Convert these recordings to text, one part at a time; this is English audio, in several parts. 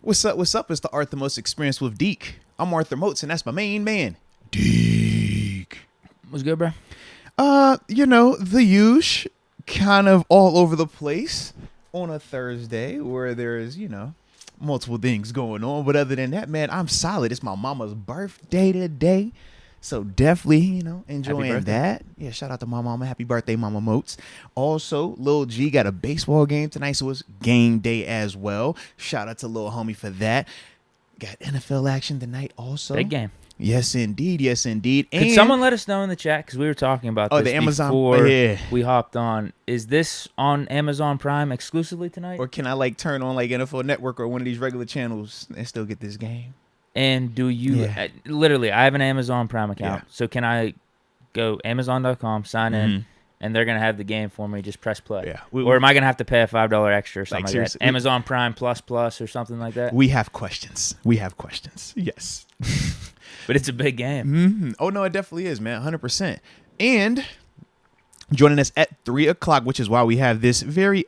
What's up? What's up? It's the Arthur Most Experience with Deke. I'm Arthur Moats, and that's my main man, Deke. What's good, bro? The usual, kind of all over the place on a Thursday where there's, multiple things going on. But other than that, man, I'm solid. It's my mama's birthday today. So definitely, enjoying that. Yeah, shout out to my mama. Happy birthday, Mama Moats. Also, Lil G got a baseball game tonight, so it's game day as well. Shout out to Lil Homie for that. Got NFL action tonight also. Big game. Yes, indeed. Yes, indeed. Could someone let us know in the chat, because we were talking about this the Amazon, before we hopped on. Is this on Amazon Prime exclusively tonight? Or can I turn on NFL Network or one of these regular channels and still get this game? And do you literally? I have an Amazon Prime account, so can I go Amazon.com, sign in, and they're gonna have the game for me? Just press play. Yeah. Or am I gonna have to pay a $5 extra or something like that? Amazon Prime Plus or something like that. We have questions. Yes. But it's a big game. Mm-hmm. Oh no, it definitely is, man. 100%. And joining us at 3:00, which is why we have this very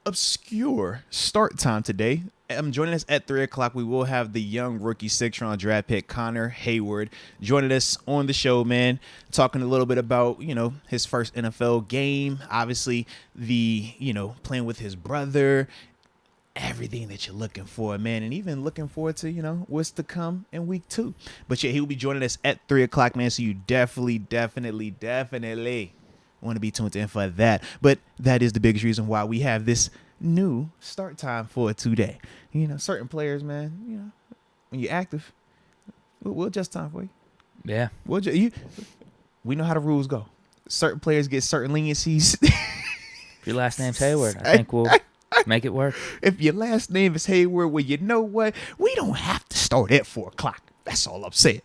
obscure start time today. Joining us at 3:00, we will have the young rookie 6th-round draft pick Connor Heyward joining us on the show, man. Talking a little bit about his first NFL game, obviously the playing with his brother, everything that you're looking for, man, and even looking forward to what's to come in week 2. But yeah, he will be joining us at 3:00, man. So you definitely want to be tuned in for that. But that is the biggest reason why we have this new start time for today. Certain players, man, when you're active, we'll adjust time for you. Yeah. We know how the rules go. Certain players get certain leniencies. If your last name's Heyward, I think we'll make it work. If your last name is Heyward, well, you know what? We don't have to start at 4:00. That's all I'm saying.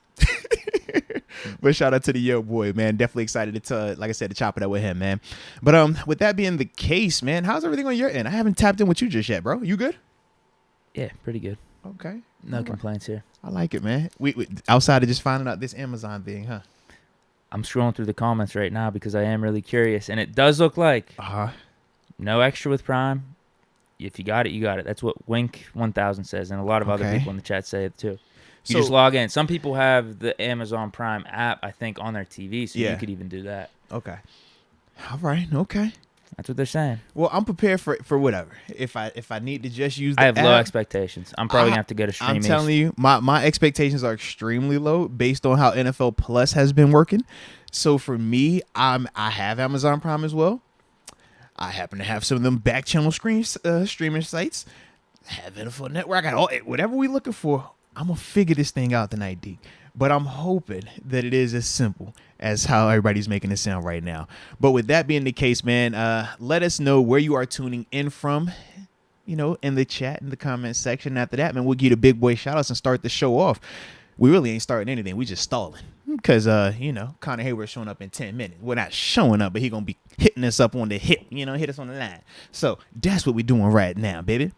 But shout out to the young boy, man. Definitely excited to, like I said, to chop it up with him, man. But with that being the case, man, how's everything on your end? I haven't tapped in with you just yet, bro. You good? Yeah, pretty good. Okay. No complaints here. I like it, man. We outside of just finding out this Amazon thing, huh? I'm scrolling through the comments right now because I am really curious, and it does look like no extra with Prime. If you got it, you got it. That's what Wink1000 says, and a lot of other people in the chat say it too. You just log in. Some people have the Amazon Prime app, I think, on their TV, so you could even do that. Okay. All right. Okay. That's what they're saying. Well, I'm prepared for whatever. If I need to just use the I have app, low expectations. I'm probably going to have to go to Stream I'm telling you, my expectations are extremely low based on how NFL Plus has been working. So for me, I have Amazon Prime as well. I happen to have some of them back channel streaming sites. I have NFL Network. I got whatever we looking for. I'm going to figure this thing out tonight, Deke. But I'm hoping that it is as simple as how everybody's making it sound right now. But with that being the case, man, let us know where you are tuning in from, in the chat, in the comment section. After that, man, we'll give you the big boy shout-outs and start the show off. We really ain't starting anything. We just stalling. Because, Connor Heyward showing up in 10 minutes. We're not showing up, but he going to be hitting us up on the hip, hit us on the line. So that's what we're doing right now, baby.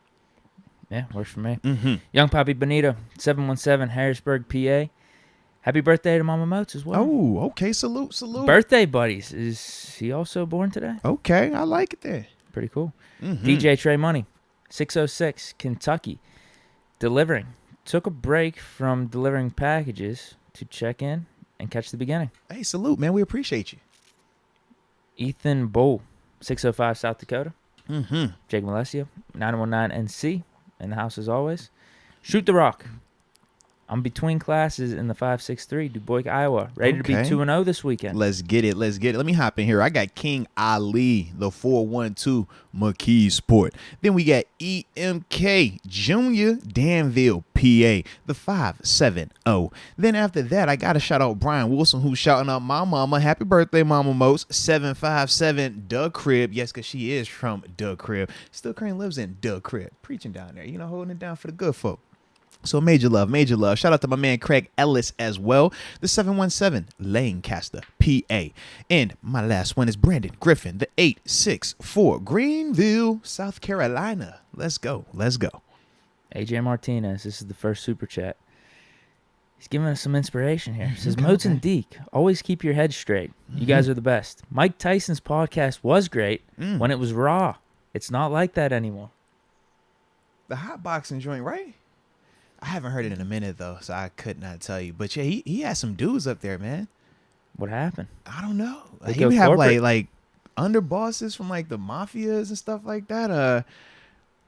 Yeah, works for me. Mm-hmm. Young Poppy Bonita, 717 Harrisburg, PA. Happy birthday to Mama Moats as well. Oh, okay. Salute. Birthday buddies. Is he also born today? Okay, I like it there. Pretty cool. Mm-hmm. DJ Trey Money, 606 Kentucky. Delivering. Took a break from delivering packages to check in and catch the beginning. Hey, salute, man. We appreciate you. Ethan Bull, 605 South Dakota. Mm-hmm. Jake Malesio, 919 NC. In the house as always. Shoot the rock. I'm between classes in the 563, Du Bois, Iowa. Ready to be 2-0 this weekend. Let's get it. Let me hop in here. I got King Ali, the 412 McKee Sport. Then we got EMK Jr. Danville, PA, the 570. Then after that, I got to shout out Brian Wilson, who's shouting out my mama. Happy birthday, Mama Moats. 757 Doug Crib. Yes, because she is from Doug Crib. Still currently lives in Doug Crib. Preaching down there, holding it down for the good folk. So major love. Shout out to my man Craig Ellis as well. The 717 Lancaster, PA. And my last one is Brandon Griffin, the 864 Greenville, South Carolina. Let's go. AJ Martinez, this is the first super chat. He's giving us some inspiration here. He says, Moats and Deke, always keep your head straight. You guys are the best. Mike Tyson's podcast was great when it was raw. It's not like that anymore. The hot boxing joint, right? I haven't heard it in a minute though, so I could not tell you. But yeah, he had some dudes up there, man. What happened? I don't know. They He go would have corporate? like underbosses from like the mafias and stuff like that.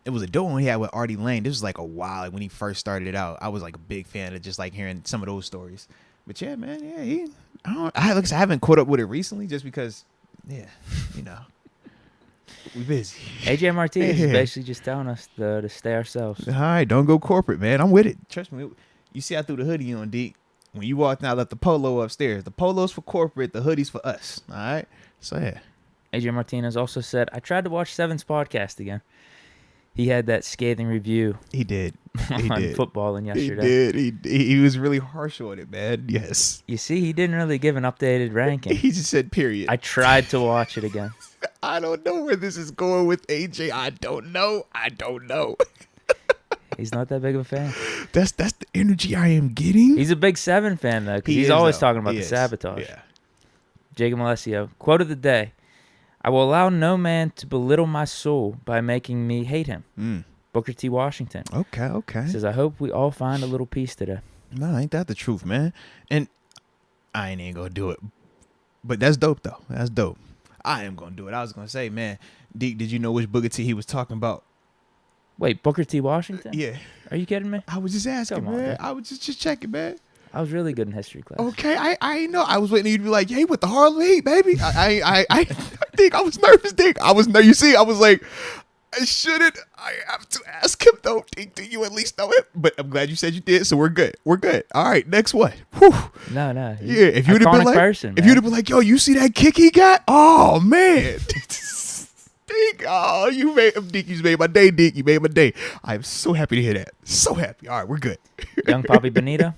It was a dope one he had with Artie Lang. This was like a while when he first started it out. I was like a big fan of just like hearing some of those stories. But yeah, man, yeah, I haven't caught up with it recently just because, yeah, you know, we busy. AJ Martinez is basically just telling us to stay ourselves. All right, don't go corporate, man. I'm with it. Trust me. You see, I threw the hoodie on, Deke. When you walked out, I left the polo upstairs. The polo's for corporate. The hoodie's for us. All right. So yeah. AJ Martinez also said, I tried to watch Seven's podcast again. He had that scathing review. He did. On footballing yesterday. He did. He was really harsh on it, man. Yes. You see, he didn't really give an updated ranking. He just said period. I tried to watch it again. I don't know where this is going with AJ. I don't know. He's not that big of a fan. That's the energy I am getting. He's a big Seven fan, though, because he's always talking about the sabotage. Yeah. Jacob Alessio, quote of the day. I will allow no man to belittle my soul by making me hate him. Booker T. Washington. Okay. Says, I hope we all find a little peace today. No, ain't that the truth, man? And I ain't even gonna do it. But that's dope, though. That's dope. I am gonna do it. I was gonna say, man, Deke, did you know which Booker T he was talking about? Wait, Booker T. Washington? Yeah. Are you kidding me? I was just asking, man. Dude. I was just checking, man. I was really good in history class. Okay, I know. I was waiting for you to be like, "Hey, with the Harlem Heat, baby." I think I was nervous. You see, I was like, I shouldn't. I have to ask him though. Do you at least know him? But I'm glad you said you did, so we're good. All right, next one. Whew. No. Yeah, if you'd have been like, person, if you'd have been like, "Yo, you see that kick he got?" Oh man. Deke, oh, you made my day, Deke. You made my day. I'm so happy to hear that. So happy. All right, we're good. Young Poppy Benito,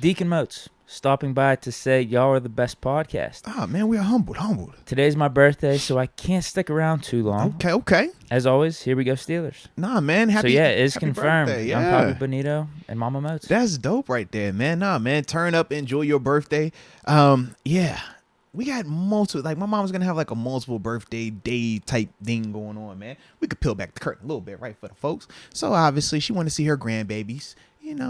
Deke and Moats, stopping by to say y'all are the best podcast. Ah, man, we are humbled. Today's my birthday, so I can't stick around too long. Okay. As always, here we go Steelers. Nah, man. So yeah, it's confirmed. Birthday, Young Poppy Benito and Mama Moats. That's dope right there, man. Nah, man. Turn up, enjoy your birthday. Yeah. We got multiple, like my mom's gonna have like a multiple birthday day type thing going on, man. We could peel back the curtain a little bit, right, for the folks. So obviously she wanted to see her grandbabies,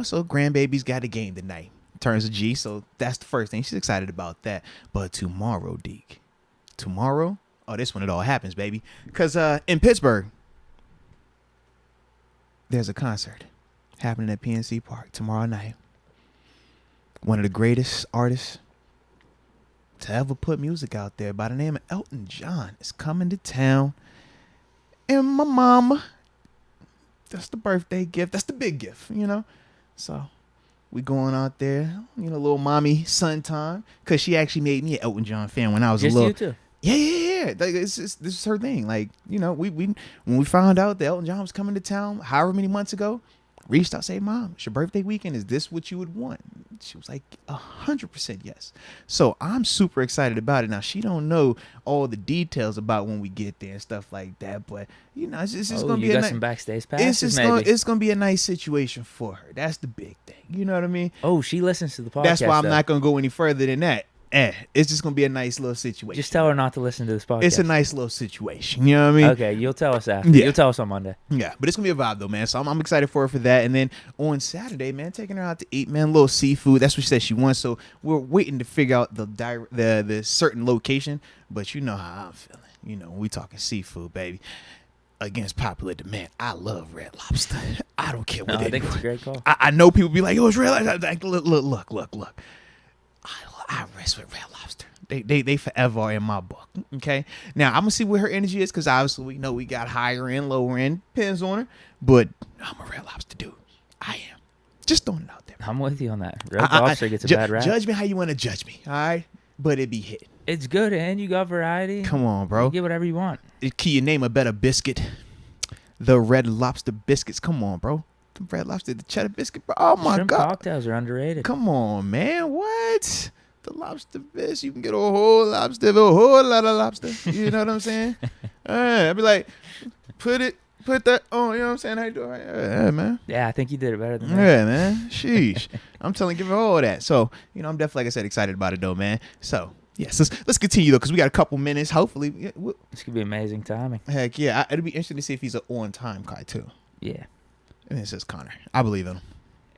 so grandbabies got a game tonight. Turns a G, so that's the first thing. She's excited about that. But tomorrow, Deke. Tomorrow? Oh, this when it all happens, baby. Because in Pittsburgh, there's a concert happening at PNC Park tomorrow night. One of the greatest artists to ever put music out there by the name of Elton John is coming to town. And my mama, that's the birthday gift. That's the big gift, So we going out there, little mommy son time. Because she actually made me an Elton John fan when I was Just a little. You too. Yeah. Like, this is her thing. Like, we when we found out that Elton John was coming to town however many months ago, reached out, say, Mom, it's your birthday weekend. Is this what you would want? She was like, 100% yes. So I'm super excited about it. Now, she don't know all the details about when we get there and stuff like that. But, it's just going to be some backstage passes, it's going to be a nice situation for her. That's the big thing. You know what I mean? Oh, she listens to the podcast. That's why I'm not going to go any further than that. It's just going to be a nice little situation. Just tell her not to listen to this podcast. It's a nice little situation. You know what I mean? Okay, you'll tell us after. Yeah. You'll tell us on Monday. Yeah, but it's going to be a vibe, though, man. So I'm excited for her for that. And then on Saturday, man, taking her out to eat, man, a little seafood. That's what she said she wants. So we're waiting to figure out the certain location. But you know how I'm feeling. We talking seafood, baby. Against popular demand, I love Red Lobster. I don't care what they do. I think it's a great call. I know people be like, "Oh, it's Red Lobster." Like, look. I rest with Red Lobster. They forever are in my book. Okay. Now I'm gonna see where her energy is because obviously we know we got higher end, lower end, depends on her. But I'm a Red Lobster dude. I am. Just throwing it out there. I'm with you on that. Red Lobster gets a bad rap. Judge me how you want to judge me. All right. But it be hitting. It's good, and you got variety. Come on, bro. You get whatever you want. Can you name a better biscuit? The Red Lobster biscuits. Come on, bro. The Red Lobster, the cheddar biscuit, bro. Oh my Shrimp God. cocktails are underrated. Come on, man. What? The lobster biscuit. You can get a whole lobster, a whole lot of lobster. You know what I'm saying? I'd be like, put that on. You know what I'm saying? How you doing? Yeah, man. Yeah, I think you did it better than me. Yeah, man. Sheesh. I'm telling you, give her all that. So, I'm definitely, like I said, excited about it, though, man. So, yes, let's continue, though, because we got a couple minutes. Hopefully. This could be amazing timing. Heck, yeah. It'll be interesting to see if he's an on-time guy, too. Yeah. And it says Connor. I believe in him.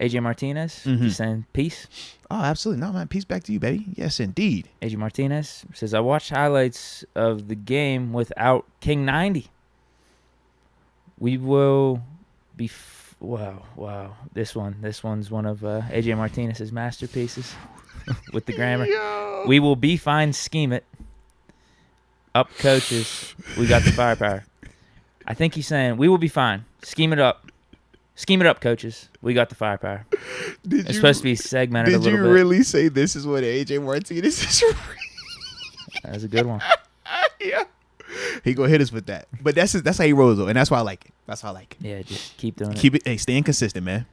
AJ Martinez, he's saying peace. Oh, absolutely. No, man. Peace back to you, baby. Yes, indeed. AJ Martinez says, I watched highlights of the game without King 90. We will be... Wow. This one's one of AJ Martinez's masterpieces with the grammar. Yo. We will be fine, scheme it. Up, coaches. We got the firepower. I think he's saying, we will be fine. Scheme it up. Scheme it up, coaches. We got the firepower. It's supposed to be segmented a little bit. Did you really say this is what AJ Martinez is? That was a good one. Yeah. He gonna hit us with that. But that's how he rolls, though. And that's why I like it. Yeah, just keep doing it. Keep it. Hey, staying consistent, man.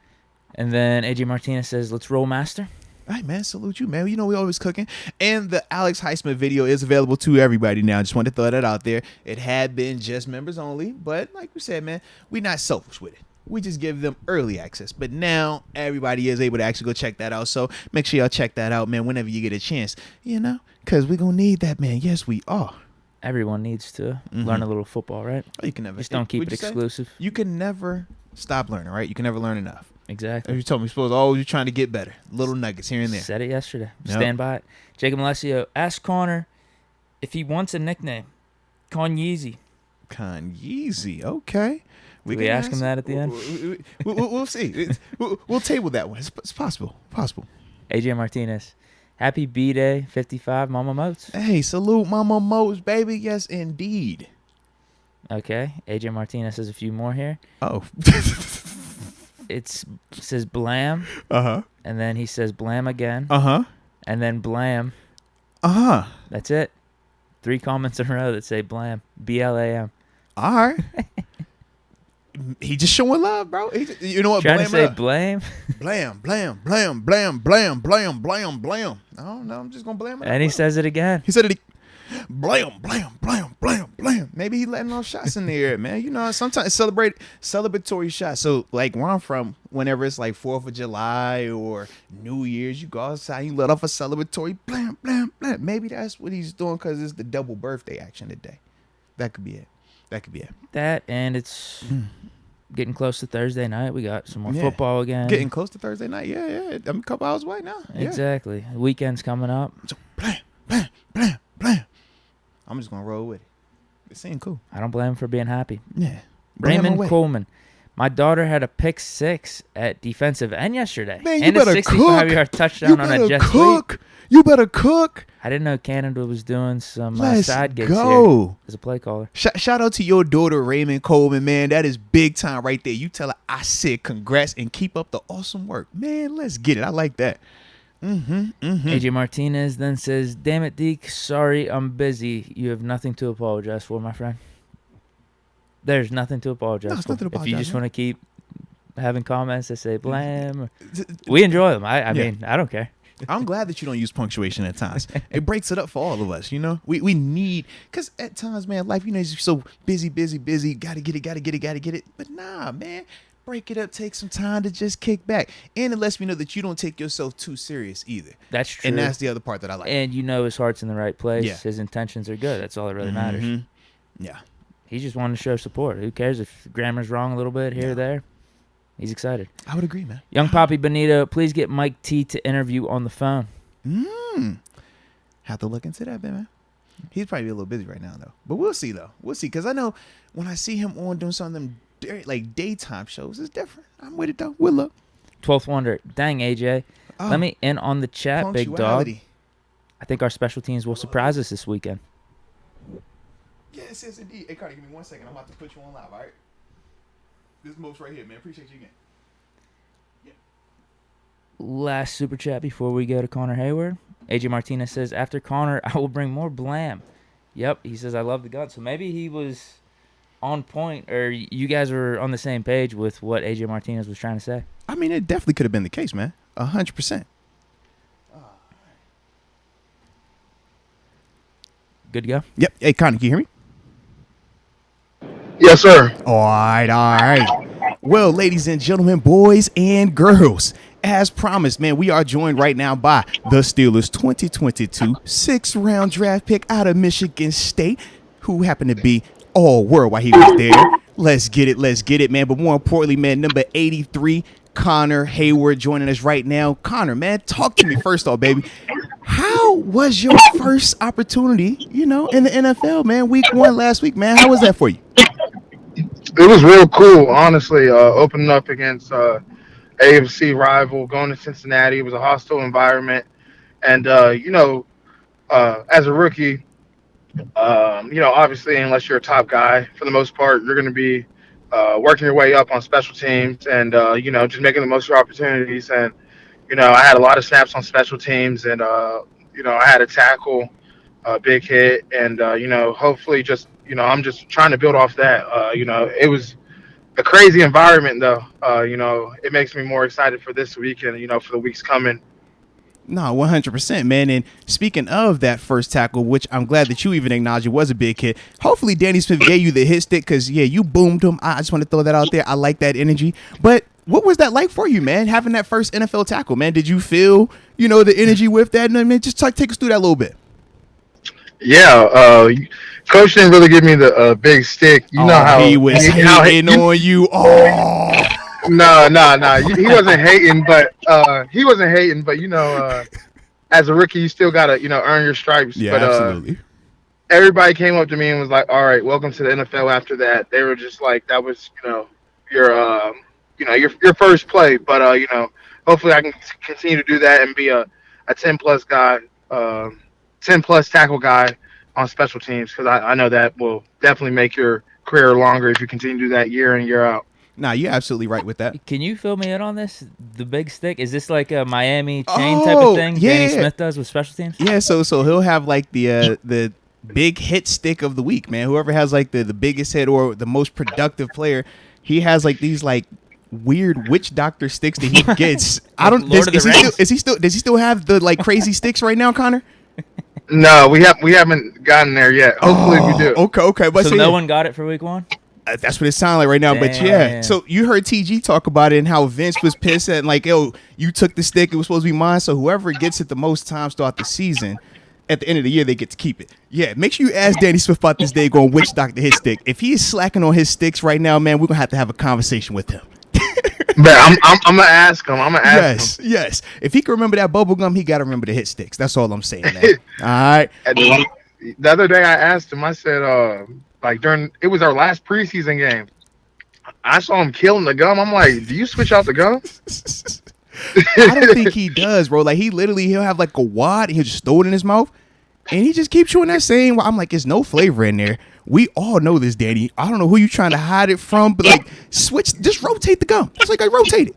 And then AJ Martinez says, let's roll, master. All right, man. Salute you, man. You know we always cooking. And the Alex Heisman video is available to everybody now. Just wanted to throw that out there. It had been just members only. But like we said, man, we're not selfish with it. We just give them early access. But now everybody is able to actually go check that out. So make sure y'all check that out, man, whenever you get a chance. You know, because we're going to need that, man. Yes, we are. Everyone needs to learn a little football, right? Oh, you can never. Just don't keep it exclusive. You can never stop learning, right? You can never learn enough. Exactly. You told me, you're trying to get better. Little nuggets here and there. Said it yesterday. Yep. Stand by it. Jacob Alessio, ask Connor if he wants a nickname. Conyeezy. Conyeezy. Okay. We ask him that at the end? We'll see. We'll table that one. It's possible. AJ Martinez. Happy B-Day 55, Mama Moats. Hey, salute Mama Moats, baby. Yes, indeed. Okay. AJ Martinez has a few more here. Oh. It says blam. Uh-huh. And then he says blam again. Uh-huh. And then blam. Uh-huh. That's it. 3 comments in a row that say blam. B-L-A-M. All right. He just showing love, bro. You know what? Trying to say blame. Blam, blam, blam, blam, blam, blam, blam, blam. I don't know. I'm just gonna blam it. And he says it again. He said it. Blam, blam, blam, blam, blam. Maybe he letting off shots in the air, man. You know, sometimes it's celebratory shots. So, like where I'm from, whenever it's like 4th of July or New Year's, you go outside, you let off a celebratory blam, blam, blam. Maybe that's what he's doing because it's the double birthday action today. That could be it. That and it's getting close to Thursday night. We got some more football again. Getting close to Thursday night. Yeah. I'm a couple hours away now. Exactly. The weekend's coming up. So blam, blam, blam, blam. I'm just gonna roll with it. It seemed cool. I don't blame him for being happy. Yeah. Raymond Coleman. My daughter had a pick 6 at defensive end yesterday. Man, you and better a 65-yard touchdown on a jet sweep. You better cook. I didn't know Canada was doing some side gigs here as a play caller. Shout out to your daughter, Raymond Coleman, man. That is big time right there. You tell her I said congrats and keep up the awesome work. Man, let's get it. I like that. AJ Martinez then says, damn it, Deke. Sorry, I'm busy. You have nothing to apologize for, my friend. There's nothing to apologize for. If you just want to keep having comments that say blam, we enjoy them. I mean, I don't care. I'm glad that you don't use punctuation at times. It breaks it up for all of us, you know? We need, because at times, man, life, you know, is so busy. Gotta get it. But nah, man, break it up. Take some time to just kick back. And it lets me know that you don't take yourself too serious either. That's true. And that's the other part that I like. And you know his heart's in the right place. Yeah. His intentions are good. That's all that really matters. Yeah. He just wanted to show support. Who cares if grammar's wrong a little bit here or there? He's excited. I would agree, man. Young Poppy Benito, please get Mike T to interview on the phone. Have to look into that, man. He's probably a little busy right now, though. But we'll see, though. We'll see. Because I know when I see him on doing some of them like daytime shows, it's different. I'm with it, though. We'll look. 12th Wonder. Dang, AJ. Let me in on the chat, big dog. I think our special teams will surprise us this weekend. Yes, indeed. Hey, Carter, give me 1 second. I'm about to put you on live, all right? This Moats right here, man. Appreciate you again. Yeah. Last super chat before we go to Connor Heyward. AJ Martinez says, after Connor, I will bring more blam. Yep, he says, I love the gun. So maybe he was on point, or you guys were on the same page with what AJ Martinez was trying to say. I mean, it definitely could have been the case, man. 100%. Good to go? Yep. Hey, Connor, can you hear me? Yes, sir. All right. Well, ladies and gentlemen, boys and girls, as promised, man, we are joined right now by the Steelers 2022 6th-round draft pick out of Michigan State, who happened to be all world while he was there. Let's get it, man. But more importantly, man, number 83, Connor Heyward joining us right now. Connor, man, talk to me first off, baby. How was your first opportunity, in the NFL, man? Week 1 last week, man. How was that for you? It was real cool, honestly. Opening up against AFC rival, going to Cincinnati. It was a hostile environment, and as a rookie, obviously, unless you're a top guy, for the most part, you're going to be working your way up on special teams, and just making the most of your opportunities. And I had a lot of snaps on special teams, and I had a tackle, a big hit, and hopefully, just I'm just trying to build off that. It was a crazy environment, though. It makes me more excited for this week and for the weeks coming. No, 100%, man. And speaking of that first tackle, which I'm glad that you even acknowledged it was a big hit. Hopefully, Danny Smith gave you the hit stick because, yeah, you boomed him. I just want to throw that out there. I like that energy. But what was that like for you, man, having that first NFL tackle, man? Did you feel, the energy with that? And, man, just take us through that a little bit. Yeah, Coach didn't really give me the big stick. You know how he was hating on you. Oh. No. He wasn't hating, but as a rookie, you still gotta earn your stripes. Yeah, but, absolutely. Everybody came up to me and was like, "All right, welcome to the NFL." After that, they were just like, "That was your first play." But hopefully, I can continue to do that and be a 10+ guy, 10+ tackle guy on special teams, because I know that will definitely make your career longer if you continue to do that year in, year out. Nah, you're absolutely right with that. Can you fill me in on this? The big stick? Is this like a Miami chain type of thing? Yeah. Danny Smith does with special teams? Yeah, so he'll have like the big hit stick of the week, man. Whoever has like the biggest hit or the most productive player, he has like these like weird witch doctor sticks that he gets. I don't. Does he still have the like crazy sticks right now, Connor? No, we haven't gotten there yet. Hopefully we do. Okay. But so no one got it for week 1? That's what it sounds like right now. Damn. But yeah, so you heard TG talk about it and how Vince was pissed at like, yo, you took the stick, it was supposed to be mine. So whoever gets it the most times throughout the season, at the end of the year, they get to keep it. Yeah, make sure you ask Danny Smith about this day going witch doctor his stick. If he is slacking on his sticks right now, man, we're gonna have a conversation with him. Man, I'm gonna ask him. Yes. If he can remember that bubble gum, he gotta remember the hit sticks. That's all I'm saying, man. All right. The other day I asked him, I said, it was our last preseason game. I saw him killing the gum. I'm like, do you switch out the gum? I don't think he does, bro. Like he'll have like a wad and he'll just throw it in his mouth and he just keeps chewing that same. I'm like, there's no flavor in there. We all know this, Danny. I don't know who you trying to hide it from, but like just rotate the gum. It's like I rotate it.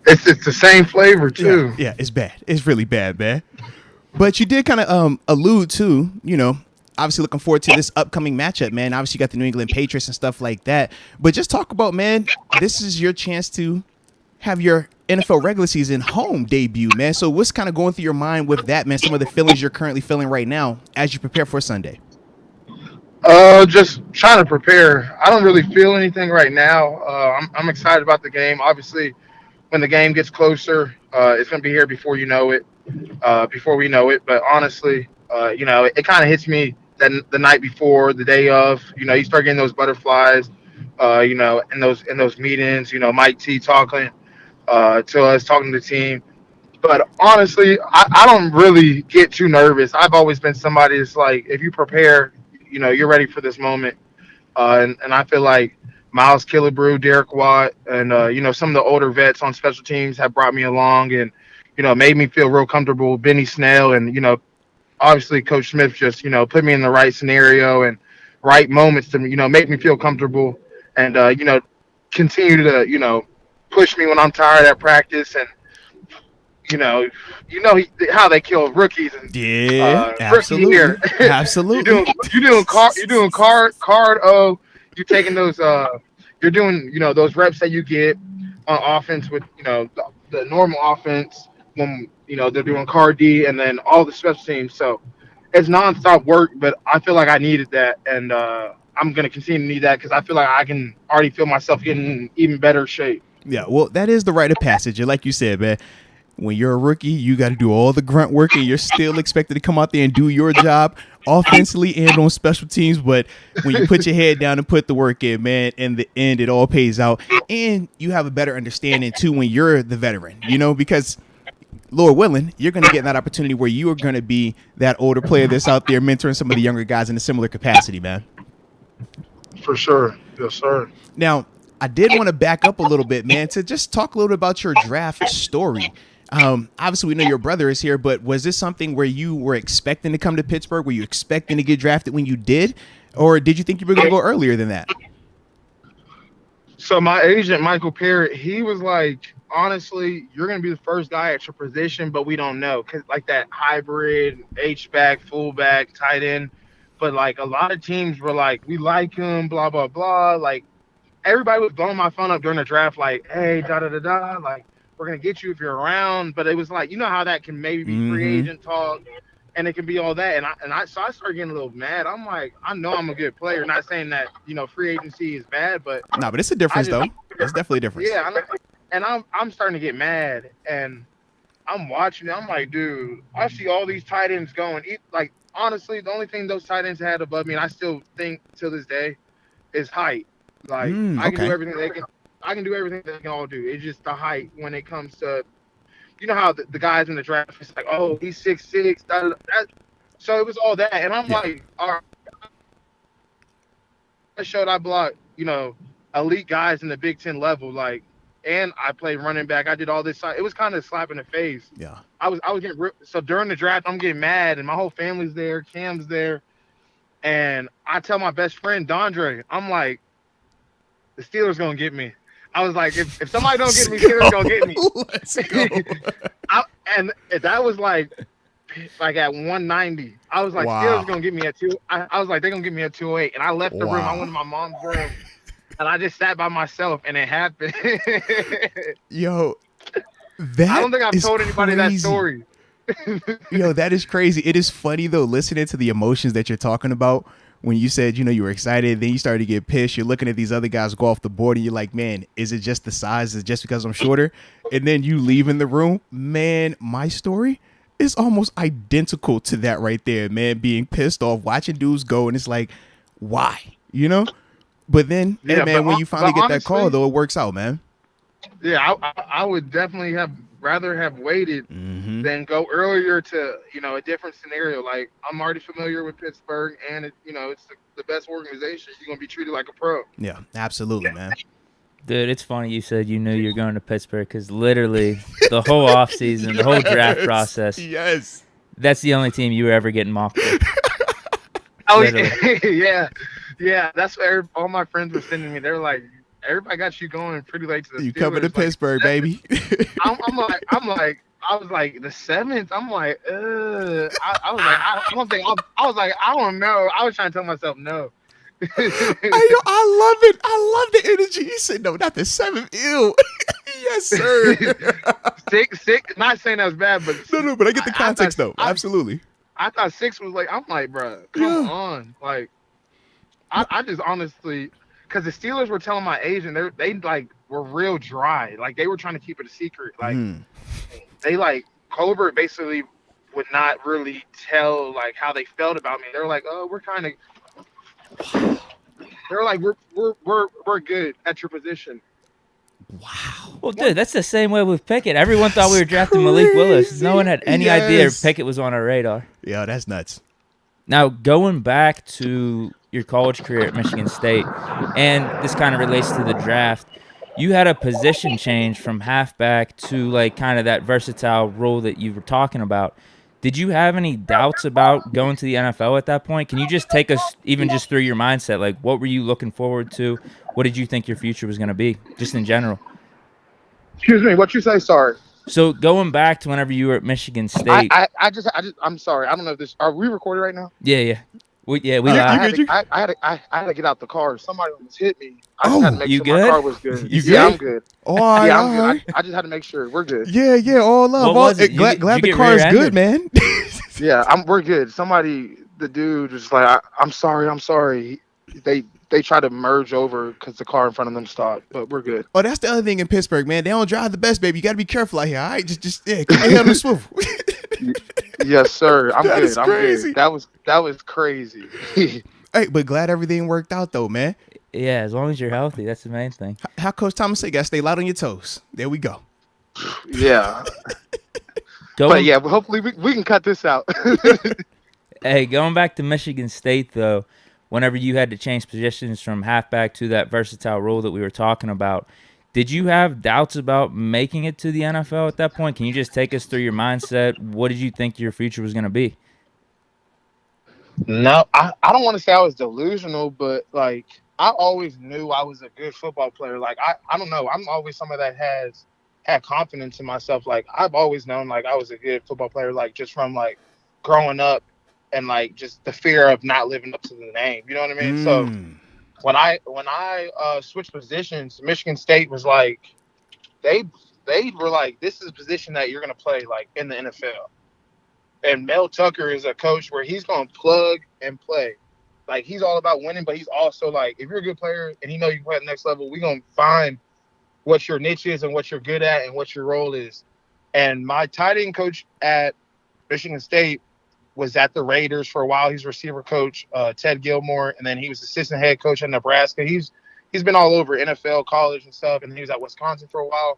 It's the same flavor too. Yeah, it's bad. It's really bad, man. But you did kind of allude to, obviously looking forward to this upcoming matchup, man. Obviously you got the New England Patriots and stuff like that. But just talk about, man, this is your chance to have your NFL regular season home debut, man. So what's kind of going through your mind with that, man? Some of the feelings you're currently feeling right now as you prepare for Sunday. Just trying to prepare. I don't really feel anything right now. I'm excited about the game. Obviously, when the game gets closer, it's going to be here before you know it. Before we know it. But honestly, it kind of hits me the night before, the day of. You start getting those butterflies. In those meetings. Mike T talking to us, talking to the team. But honestly, I don't really get too nervous. I've always been somebody that's like, if you prepare, you're ready for this moment. And I feel like Miles Killebrew, Derek Watt, and some of the older vets on special teams have brought me along and made me feel real comfortable. Benny Snell and obviously Coach Smith just put me in the right scenario and right moments to make me feel comfortable and continue to push me when I'm tired at practice and how they kill rookies and absolutely here. Absolutely you're doing card you're taking those you're doing those reps that you get on offense with the normal offense when they're doing card D and then all the special teams. So it's nonstop work, but I feel like I needed that and I'm gonna continue to need that because I feel like I can already feel myself getting in even better shape. Yeah, well, that is the rite of passage. And like you said, man, When you're a rookie, you got to do all the grunt work, and you're still expected to come out there and do your job offensively and on special teams. But when you put your head down and put the work in, man, in the end, it all pays out. And you have a better understanding, too, when you're the veteran, because Lord willing, you're going to get that opportunity where you are going to be that older player that's out there mentoring some of the younger guys in a similar capacity, man. For sure. Yes, sir. Now, I did want to back up a little bit, man, to just talk a little bit about your draft story. Obviously, we know your brother is here, but was this something where you were expecting to come to Pittsburgh? Were you expecting to get drafted when you did? Or did you think you were going to go earlier than that? So my agent, Michael Parrott, he was like, honestly, you're going to be the first guy at your position, but we don't know. Because like that hybrid, H-back, fullback, tight end. But like a lot of teams were like, we like him, blah, blah, blah. Like everybody was blowing my phone up during the draft, like, hey, da-da-da-da, like, we're going to get you if you're around. But it was like, you know how that can maybe be free agent talk, and it can be all that. So I started getting a little mad. I'm like, I know I'm a good player. Not saying that, free agency is bad, but. No, but it's a difference, though. It's definitely a difference. Yeah, I'm starting to get mad, and I'm watching it. I'm like, dude, I see all these tight ends going. Like, honestly, the only thing those tight ends had above me, and I still think to this day, is height. Like, I can do everything they can. I can do everything they can all do. It's just the height when it comes to, how the guys in the draft, it's like, oh, he's 6'6". So it was all that, and I'm like, all right. I showed I blocked, elite guys in the Big Ten level, like, and I played running back. I did all this. It was kind of a slap in the face. Yeah. I was getting ripped. So during the draft, I'm getting mad, and my whole family's there. Cam's there, and I tell my best friend Dondre, I'm like, the Steelers gonna get me. I was like, if somebody don't get me, Steelers gonna get me. Let's go. And that was like at 190. I was like, Steelers gonna get me at 2. I was like, they're gonna get me at 208. And I left the room. I went to my mom's room, and I just sat by myself, and it happened. Yo, that I don't think I've told anybody that story. Yo, that is crazy. It is funny though, listening to the emotions that you're talking about. When you said, you were excited, then you started to get pissed. You're looking at these other guys go off the board, and you're like, man, is it just the size? Is it just because I'm shorter? And then you leave in the room. Man, my story is almost identical to that right there, man, being pissed off, watching dudes go, and it's like, why? But then, when you finally get that call, though, it works out, man. Yeah, I would definitely rather have waited than go earlier to, a different scenario. Like, I'm already familiar with Pittsburgh, and it's the best organization. You're going to be treated like a pro. Yeah, absolutely, man. Dude, it's funny you said you knew you were going to Pittsburgh because literally the whole offseason, the whole draft process. Yes. That's the only team you were ever getting mocked with. Oh, yeah. Yeah, that's what all my friends were sending me. They were like, everybody got you going pretty late to the Steelers. You coming to Pittsburgh, baby. I was like the 7th. I'm like, I don't know. I was trying to tell myself no. I love it. I love the energy. He said, no, not the 7th. Ew. Yes, sir. Six. Not saying that was bad, but no. But I get the context though. Absolutely. I thought 6 was like. I'm like, bro, come on. Like, I just honestly. Because the Steelers were telling my agent they like were real dry. Like they were trying to keep it a secret. Like they like Colbert basically would not really tell like how they felt about me. They were like, oh, we're kind of. They're like we're good at your position. Wow. Well, dude, that's the same way with Pickett. Everyone thought we were drafting Malik Willis. No one had any idea Pickett was on our radar. Yeah, that's nuts. Now going back to your college career at Michigan State, and this kind of relates to the draft, you had a position change from halfback to like kind of that versatile role that you were talking about. Did you have any doubts about going to the NFL at that point? Can you just take us even just through your mindset? Like, what were you looking forward to? What did you think your future was going to be, just in general? Excuse me, what you say? Sorry. So going back to whenever you were at Michigan State. I'm sorry. I don't know if this. Are we recording right now? Yeah. We I had to get out the car. Somebody almost hit me. I just had to make you sure good? my car was good. You yeah, good? I'm good. Oh, yeah, I'm good. I just had to make sure we're good. Yeah. All love. What was it? Glad the car is good, man. Yeah, we're good. The dude was like, I'm sorry. they try to merge over because the car in front of them stopped, but we're good. Oh, that's the other thing in Pittsburgh, man. They don't drive the best, baby. You got to be careful out here. All right, just keep your head on the swivel. Yes, sir. I'm That good. is crazy. I'm good. That was crazy. Hey, but glad everything worked out though, man. Yeah, as long as you're healthy, that's the main thing. How Coach Thomas say, gotta stay light on your toes. There we go. Yeah. But yeah, hopefully we can cut this out. Hey, going back to Michigan State though, whenever you had to change positions from halfback to that versatile role that we were talking about, did you have doubts about making it to the NFL at that point? Can you just take us through your mindset? What did you think your future was going to be? No, I don't want to say I was delusional, but like I always knew I was a good football player. Like I don't know, I'm always somebody that had confidence in myself. Like I've always known like I was a good football player, like just from like growing up and like just the fear of not living up to the name. You know what I mean? So when I switched positions, Michigan State was like they were like, this is a position that you're gonna play like in the NFL. And Mel Tucker is a coach where he's going to plug and play. Like, he's all about winning, but he's also like, if you're a good player and he know you can play at the next level, we're going to find what your niche is and what you're good at and what your role is. And my tight end coach at Michigan State was at the Raiders for a while. He's receiver coach, Ted Gilmore, and then he was assistant head coach at Nebraska. He's been all over NFL, college, and stuff, and he was at Wisconsin for a while.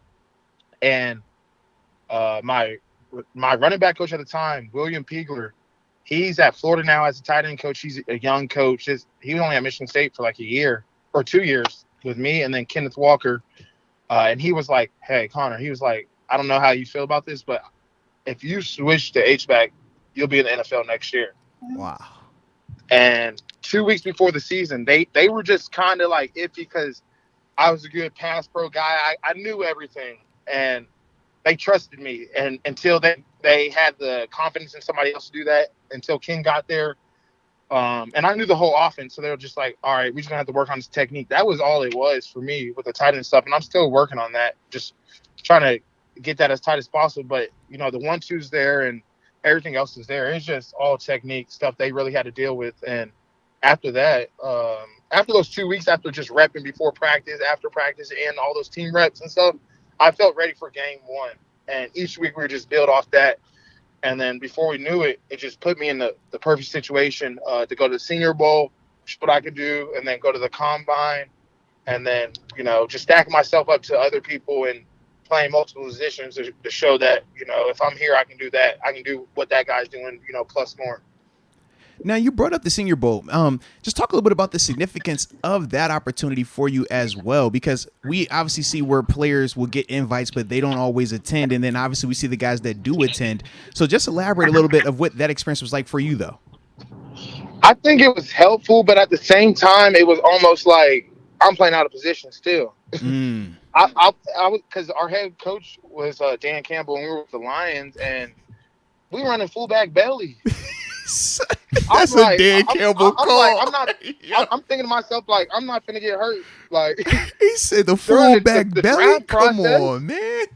And my running back coach at the time, William Piegler, he's at Florida now as a tight end coach. He's a young coach. He was only at Michigan State for like a year or 2 years with me, and then Kenneth Walker. And he was like, hey, Connor, he was like, I don't know how you feel about this, but if you switch to H-back, you'll be in the NFL next year. Wow. And 2 weeks before the season, they were just kind of like iffy because I was a good pass pro guy. I knew everything, and they trusted me, and until they had the confidence in somebody else to do that, until King got there, and I knew the whole offense, so they were just like, all right, we're just gonna have to work on this technique. That was all it was for me with the tight end stuff, and I'm still working on that, just trying to get that as tight as possible. But the 1-2's there, and everything else is there. It's just all technique stuff they really had to deal with. And after that, after those 2 weeks, after just repping before practice, after practice, and all those team reps and stuff, I felt ready for game one. And each week we would just build off that. And then before we knew it, it just put me in the perfect situation to go to the Senior Bowl, show what I could do, and then go to the Combine. And then, just stacking myself up to other people and playing multiple positions to show that, if I'm here, I can do that. I can do what that guy's doing, plus more. Now, you brought up the Senior Bowl. Just talk a little bit about the significance of that opportunity for you as well, because we obviously see where players will get invites, but they don't always attend. And then obviously we see the guys that do attend. So just elaborate a little bit of what that experience was like for you, though. I think it was helpful, but at the same time, it was almost like I'm playing out of position still. I was, because our head coach was Dan Campbell, and we were with the Lions, and we were running fullback belly. That's a Dan Campbell call. I'm thinking to myself, like, I'm not finna get hurt. Like, he said the fullback belly. Come on, man.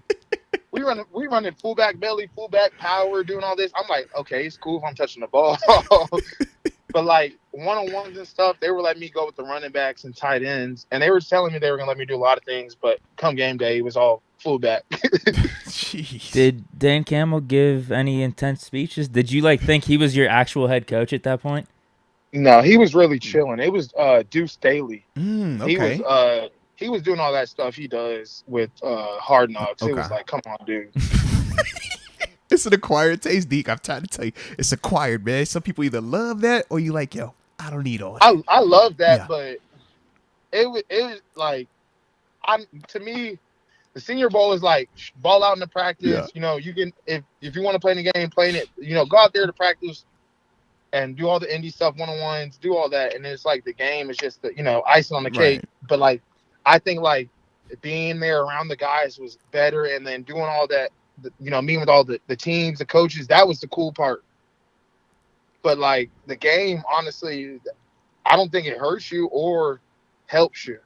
we running fullback belly, fullback power, doing all this. I'm like, okay, it's cool if I'm touching the ball. But like one-on-ones and stuff, they were letting me go with the running backs and tight ends, and they were telling me they were gonna let me do a lot of things. But come game day, it was all fullback. Jeez. Did Dan Campbell give any intense speeches? Did you think he was your actual head coach at that point? No, he was really chilling. It was Deuce Staley. Okay. He was doing all that stuff he does with Hard Knocks. Okay. It was like, come on, dude. It's an acquired taste, Deke. I'm trying to tell you, it's acquired, man. Some people either love that or you like, yo, I don't need all that. I love that, but it was like, to me, the Senior Bowl is like ball out in the practice. Yeah. You can if you want to play in the game, play in it. Go out there to practice and do all the indie stuff, one-on-ones, do all that, and it's like the game is just the icing on the cake. Right. But like, I think like being there around the guys was better, and then doing all that. Meeting with all the teams, the coaches, that was the cool part. But like the game, honestly, I don't think it hurts you or helps you.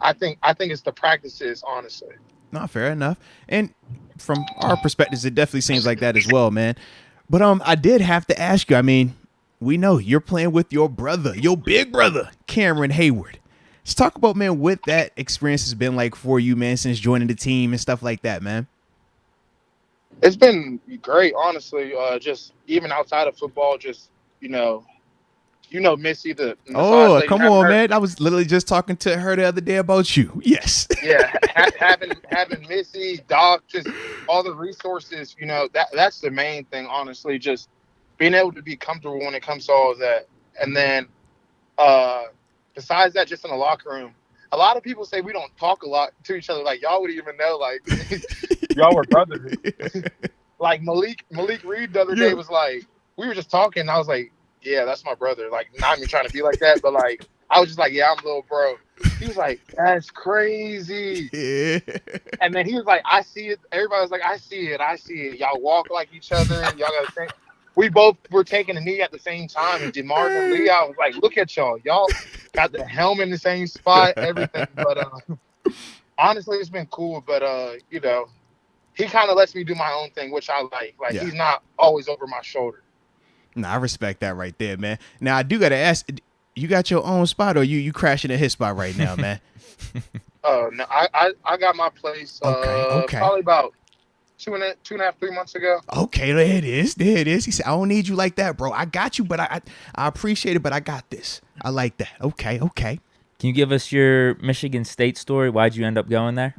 I think it's the practices, honestly. Not fair enough. And from our perspectives, it definitely seems like that as well, man. But I did have to ask you, I mean, we know you're playing with your brother, your big brother, Cameron Heyward. Let's talk about, man, what that experience has been like for you, man, since joining the team and stuff like that, man. It's been great, honestly. Just even outside of football, just Missy, the massage lady. Come on, man! I was literally just talking to her the other day about you. Yes. Yeah, having Missy, Doc, just all the resources. That's the main thing, honestly. Just being able to be comfortable when it comes to all of that, and then besides that, just in the locker room. A lot of people say we don't talk a lot to each other. Like, y'all wouldn't even know, like, y'all were brothers. Like, Malik Reed the other day was like, we were just talking. And I was like, yeah, that's my brother. Like, not even trying to be like that, but, like, I was just like, yeah, I'm little bro. He was like, that's crazy. Yeah. And then he was like, I see it. Everybody was like, I see it. Y'all walk like each other. Y'all got the same. We both were taking a knee at the same time. And DeMar and Lee, I was like, look at y'all. Y'all got the helmet in the same spot, everything. But honestly, it's been cool. But, he kind of lets me do my own thing, which I like. Like, he's not always over my shoulder. Nah, I respect that right there, man. Now, I do got to ask, you got your own spot or you crashing at his spot right now, man? No, I got my place okay. Probably about 2.5, 3 months ago. Okay, there it is. He said, I don't need you like that, bro. I got you, but I appreciate it, but I got this. I like that. Okay. Can you give us your Michigan State story? Why'd you end up going there?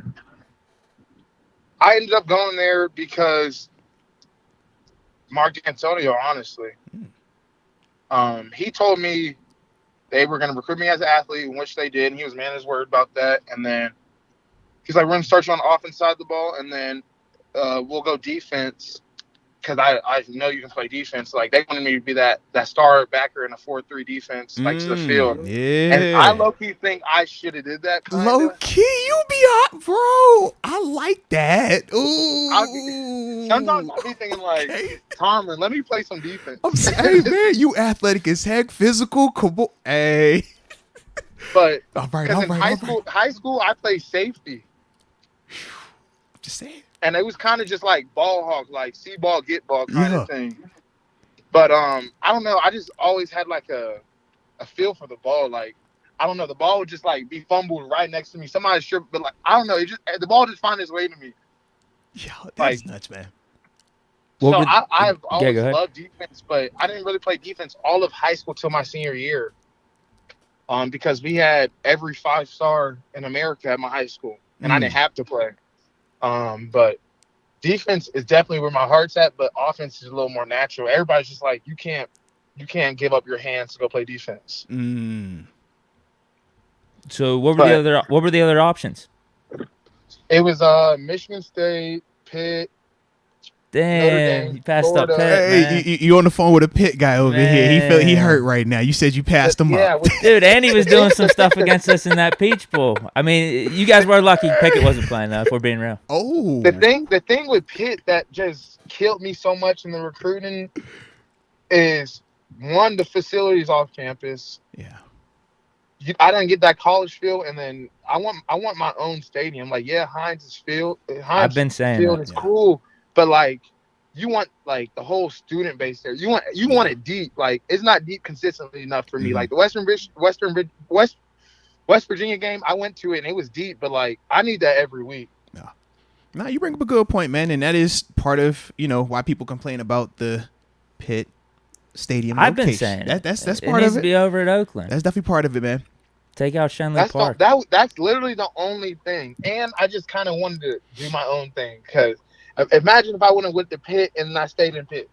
I ended up going there because Mark D'Antonio, honestly. He told me they were going to recruit me as an athlete, which they did, and he was man his word about that. And then he's like, we're going to start you on the offense side of the ball, and then we'll go defense because I know you can play defense. Like, they wanted me to be that star backer in a 4-3 defense, like, to the field. Yeah. And I low-key think I should have did that. Low-key, you be hot, bro. I like that. Ooh. Sometimes I'll be thinking, like, Tomlin, let me play some defense. I'm saying, hey, man, you athletic as heck, physical, hey. But all right, in high school, I played safety. Just saying. And it was kind of just like ball hawk, like see ball, get ball kind of thing. But I don't know. I just always had like a feel for the ball. Like, I don't know. The ball would just like be fumbled right next to me. Somebody sure, but like, I don't know. The ball just find its way to me. Yeah, that's nuts, man. So I've always loved defense, but I didn't really play defense all of high school till my senior year. Because we had every 5-star in America at my high school, and I didn't have to play. But defense is definitely where my heart's at, but offense is a little more natural. Everybody's just like, you can't give up your hands to go play defense. So what were the other options? It was Michigan State, Pitt. Damn, you passed up Pitt. Hey, you on the phone with a Pitt guy over here. He hurt right now. You said you passed him up. Dude, and he was doing some stuff against us in that Peach Bowl. I mean, you guys were lucky Pickett wasn't playing, though, if we're being real. Oh. The thing with Pitt that just killed me so much in the recruiting is, one, the facilities off campus. Yeah. I didn't get that college feel, and then I want my own stadium. Like, Heinz Field. I've been saying Field is cool. But like, you want like the whole student base there. You want it deep. Like, it's not deep consistently enough for me. Like the West Virginia game, I went to it and it was deep, but like I need that every week. No, you bring up a good point, man, and that is part of why people complain about the Pitt Stadium. I've been saying that's part of it. It needs to be over at Oakland. That's definitely part of it, man. Take out Shenley Park. That's literally the only thing. And I just kind of wanted to do my own thing because. Imagine if I wouldn't went to Pitt and I stayed in Pitt.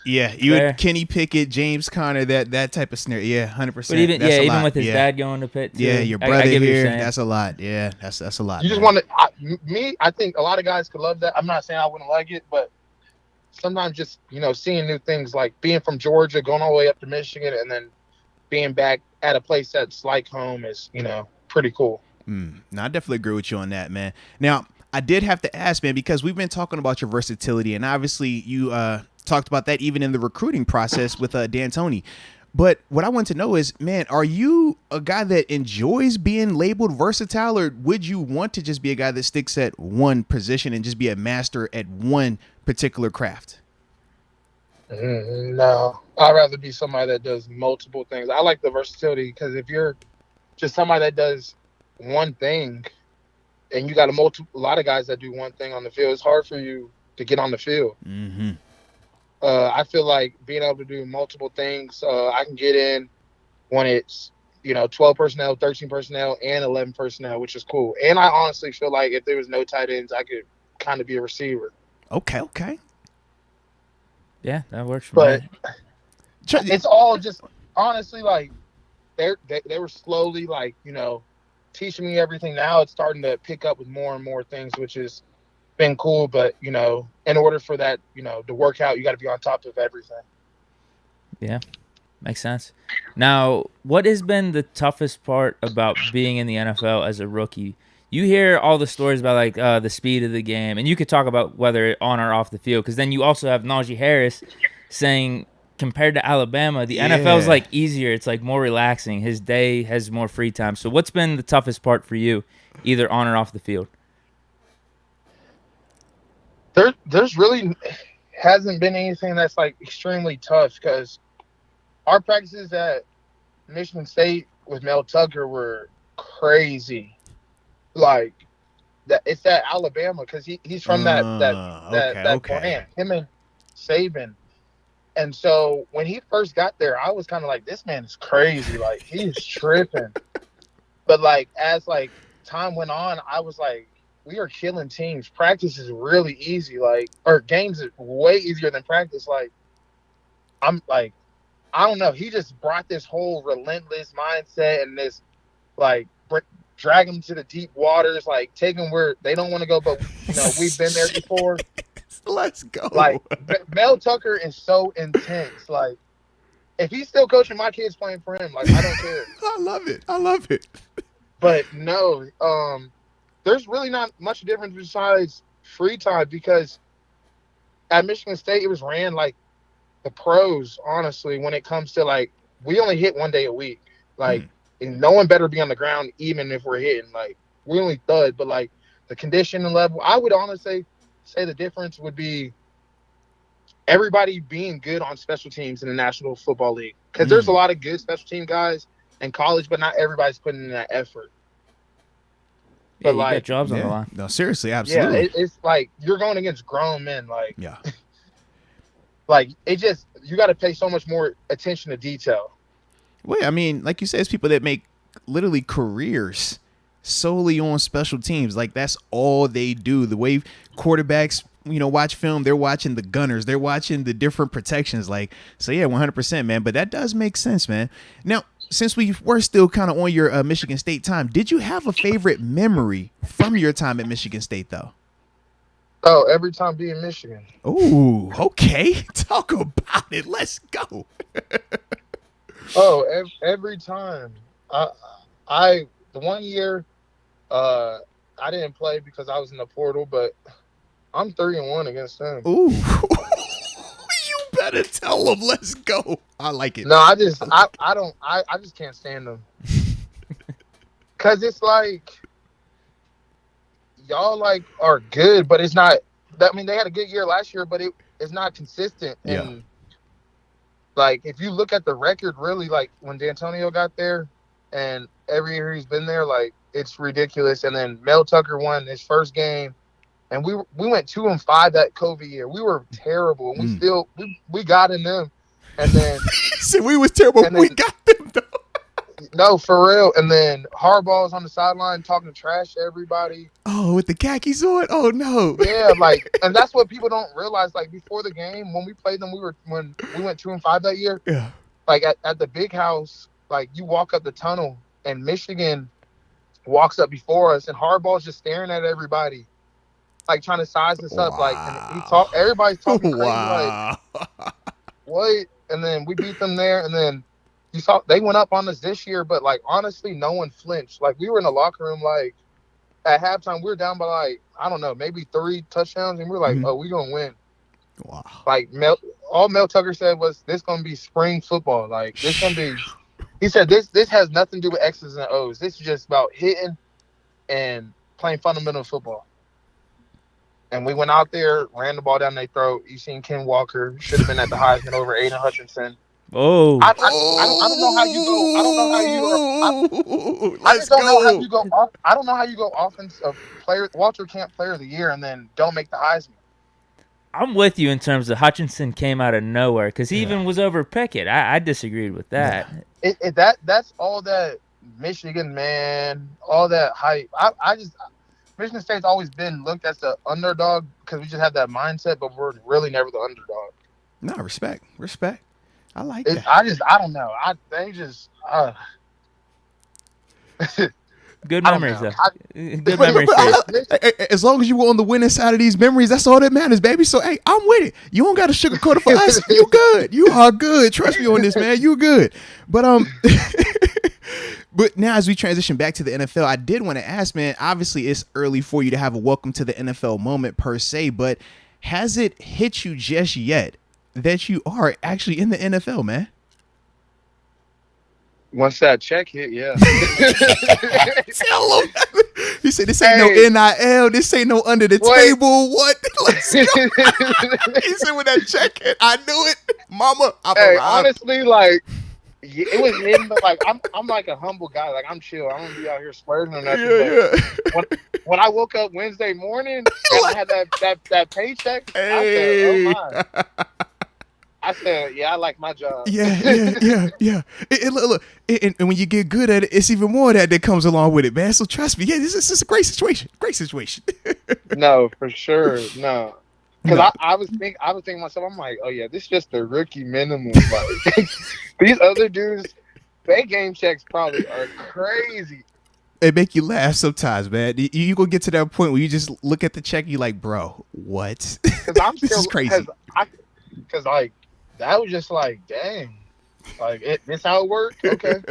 Yeah, you would Kenny Pickett, James Conner, that type of scenario. Yeah, 100%. But even with his dad going to Pitt too. Yeah, your brother here. That's a lot. Yeah, that's a lot. You just want to. I think a lot of guys could love that. I'm not saying I wouldn't like it, but sometimes just seeing new things, like being from Georgia, going all the way up to Michigan, and then being back at a place that's like home is pretty cool. No, I definitely agree with you on that, man. Now, I did have to ask, man, because we've been talking about your versatility, and obviously you talked about that even in the recruiting process with D'Antoni. But what I want to know is, man, are you a guy that enjoys being labeled versatile, or would you want to just be a guy that sticks at one position and just be a master at one particular craft? No, I'd rather be somebody that does multiple things. I like the versatility because if you're just somebody that does one thing, and you got a lot of guys that do one thing on the field, it's hard for you to get on the field. Mm-hmm. I feel like being able to do multiple things, I can get in when it's 12 personnel, 13 personnel, and 11 personnel, which is cool. And I honestly feel like if there was no tight ends, I could kind of be a receiver. Okay. Yeah, that works for But me. it's all just honestly like they were slowly like teaching me everything. Now it's starting to pick up with more and more things, which has been cool. But in order for that to work out, you got to be on top of everything. Yeah, makes sense. Now, what has been the toughest part about being in the NFL as a rookie? You hear all the stories about like the speed of the game, and you could talk about whether on or off the field, because then you also have Najee Harris saying compared to Alabama, the NFL is like easier. It's like more relaxing. His day has more free time. So what's been the toughest part for you, either on or off the field? There's really hasn't been anything that's like extremely tough because our practices at Michigan State with Mel Tucker were crazy. Like that, it's that Alabama because he's from that brand. Him and Saban. And so when he first got there, I was kind of like, this man is crazy. Like, he's tripping. But, like, as, like, time went on, I was like, we are killing teams. Practice is really easy. Like, or games is way easier than practice. Like, I'm like, I don't know. He just brought this whole relentless mindset and this, like, drag them to the deep waters, like, take them where they don't want to go. But, we've been there before. Let's go. Like, Mel Tucker is so intense. Like, if he's still coaching, my kids playing for him. Like, I don't care. I love it. But no, there's really not much difference besides free time because at Michigan State, it was ran like the pros, honestly, when it comes to, like, we only hit 1 day a week. Like, and no one better be on the ground even if we're hitting. Like, we only thud. But, like, the conditioning level, I would honestly say the difference would be everybody being good on special teams in the National Football League. Because there's a lot of good special team guys in college, but not everybody's putting in that effort. Yeah, but you got jobs on the line. No, seriously, absolutely. Yeah, it's like you're going against grown men. Like, yeah. Like, you got to pay so much more attention to detail. Well, I mean, like you said, it's people that make literally careers solely on special teams. Like, that's all they do. The way quarterbacks, watch film, they're watching the gunners, they're watching the different protections. Like, so yeah, 100%, man. But that does make sense, man. Now, since we were still kind of on your Michigan State time, did you have a favorite memory from your time at Michigan State, though? Oh, every time being Michigan. Ooh, okay. Talk about it. Let's go. Oh, every time. The 1 year, I didn't play because I was in the portal, but I'm 3-1 against them. Ooh, you better tell them. Let's go. I like it. No, I just can't stand them. Cause it's like y'all like are good, but it's not. I mean, they had a good year last year, but it's not consistent. Yeah. And like, if you look at the record, really, like when D'Antonio got there, and every year he's been there, like, it's ridiculous. And then Mel Tucker won his first game, and we went 2-5 that COVID year. We were terrible, and we got in them. And then said we was terrible. We got them though. No, for real. And then Harbaugh was on the sideline talking trash to everybody. Oh, with the khakis on? Oh no. Yeah, like, and that's what people don't realize. Like, before the game, when we played them, when we went 2-5 that year. Yeah. Like at the big house, like, you walk up the tunnel and Michigan walks up before us, and Harbaugh's just staring at everybody, like, trying to size us up. Like, and everybody's talking crazy. Like, what? And then we beat them there, and then you saw they went up on us this year, but, like, honestly, no one flinched. Like, we were in the locker room, like, at halftime, we were down by, like, I don't know, maybe 3 touchdowns, and we were like, oh, we're going to win. Wow. Like, all Mel Tucker said was, this going to be spring football. Like, this going to be – he said, this has nothing to do with X's and O's. This is just about hitting and playing fundamental football. and we went out there, ran the ball down their throat. You seen Ken Walker should have been at the Heisman over Aiden Hutchinson. Oh, I don't know how you go. I don't know how I Let's just don't know how go. you go off. I don't know how you go offensive player, Walter Camp Player of the Year, and then don't make the Heisman. I'm with you in terms of Hutchinson came out of nowhere because he even was over Pickett. I disagreed with that. That's all that Michigan, man, all that hype. Michigan State's always been looked as the underdog because we just have that mindset, but we're really never the underdog. No, respect. I like that. I don't know. They just. Good memories, though. Good memories. As long as you were on the winning side of these memories, that's all that matters, baby. So, hey, I'm with it. You don't got to sugarcoat it for us. You good. You are good. Trust me on this, man. You good. But but now as we transition back to the NFL, I did want to ask, man. Obviously, it's early for you to have a welcome to the NFL moment per se, but has it hit you just yet that you are actually in the NFL, man? Once that check hit, yeah. He said, "This ain't no NIL. This ain't no under the table. What? Let's go." He said, "When that check hit, I knew it, Mama." Honestly, like it was hidden, but like I'm like a humble guy. Like I'm chill. I don't be out here splurging or nothing. Yeah. When I woke up Wednesday morning and I had that paycheck, I said, "Oh my." I said, yeah, I like my job. Yeah. Look, and when you get good at it, it's even more that comes along with it, man. So trust me, this is a great situation. Great situation. No, for sure, no. Because I was thinking to myself, I'm like, oh yeah, this is just the rookie minimum. Like, these other dudes, their game checks probably are crazy. It make you laugh sometimes, man. You gonna get to that point where you just look at the check, you like, bro, what? This is crazy. Because like. That was just like, dang, like this how it worked? Okay.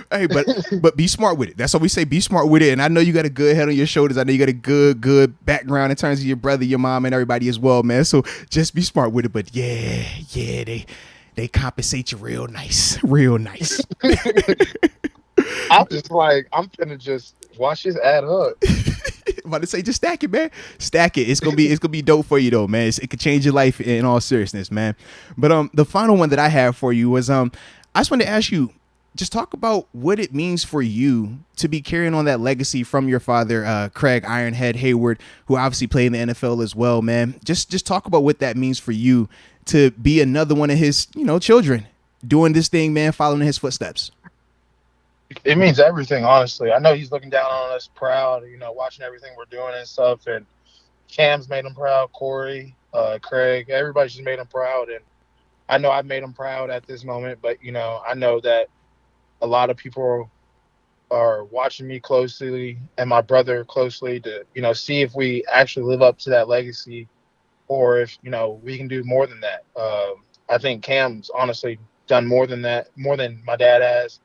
Hey, but be smart with it. That's what we say. Be smart with it. And I know you got a good head on your shoulders. I know you got a good background in terms of your brother, your mom, and everybody as well, man. So just be smart with it. But yeah, they compensate you real nice. I'm just like, I'm finna just watch this add up. I'm about to say, just stack it, man. Stack it. It's gonna be dope for you though, man. It could change your life in all seriousness, man. But the final one that I have for you was I just wanted to ask you, just talk about what it means for you to be carrying on that legacy from your father, Craig Ironhead Heyward, who obviously played in the NFL as well, man. Just talk about what that means for you to be another one of his, children doing this thing, man, following in his footsteps. It means everything, honestly. I know he's looking down on us proud, watching everything we're doing and stuff. And Cam's made him proud, Corey, Craig, everybody's just made him proud. And I know I've made him proud at this moment, but, I know that a lot of people are watching me closely and my brother closely to, see if we actually live up to that legacy or if, we can do more than that. I think Cam's honestly done more than that, more than my dad has.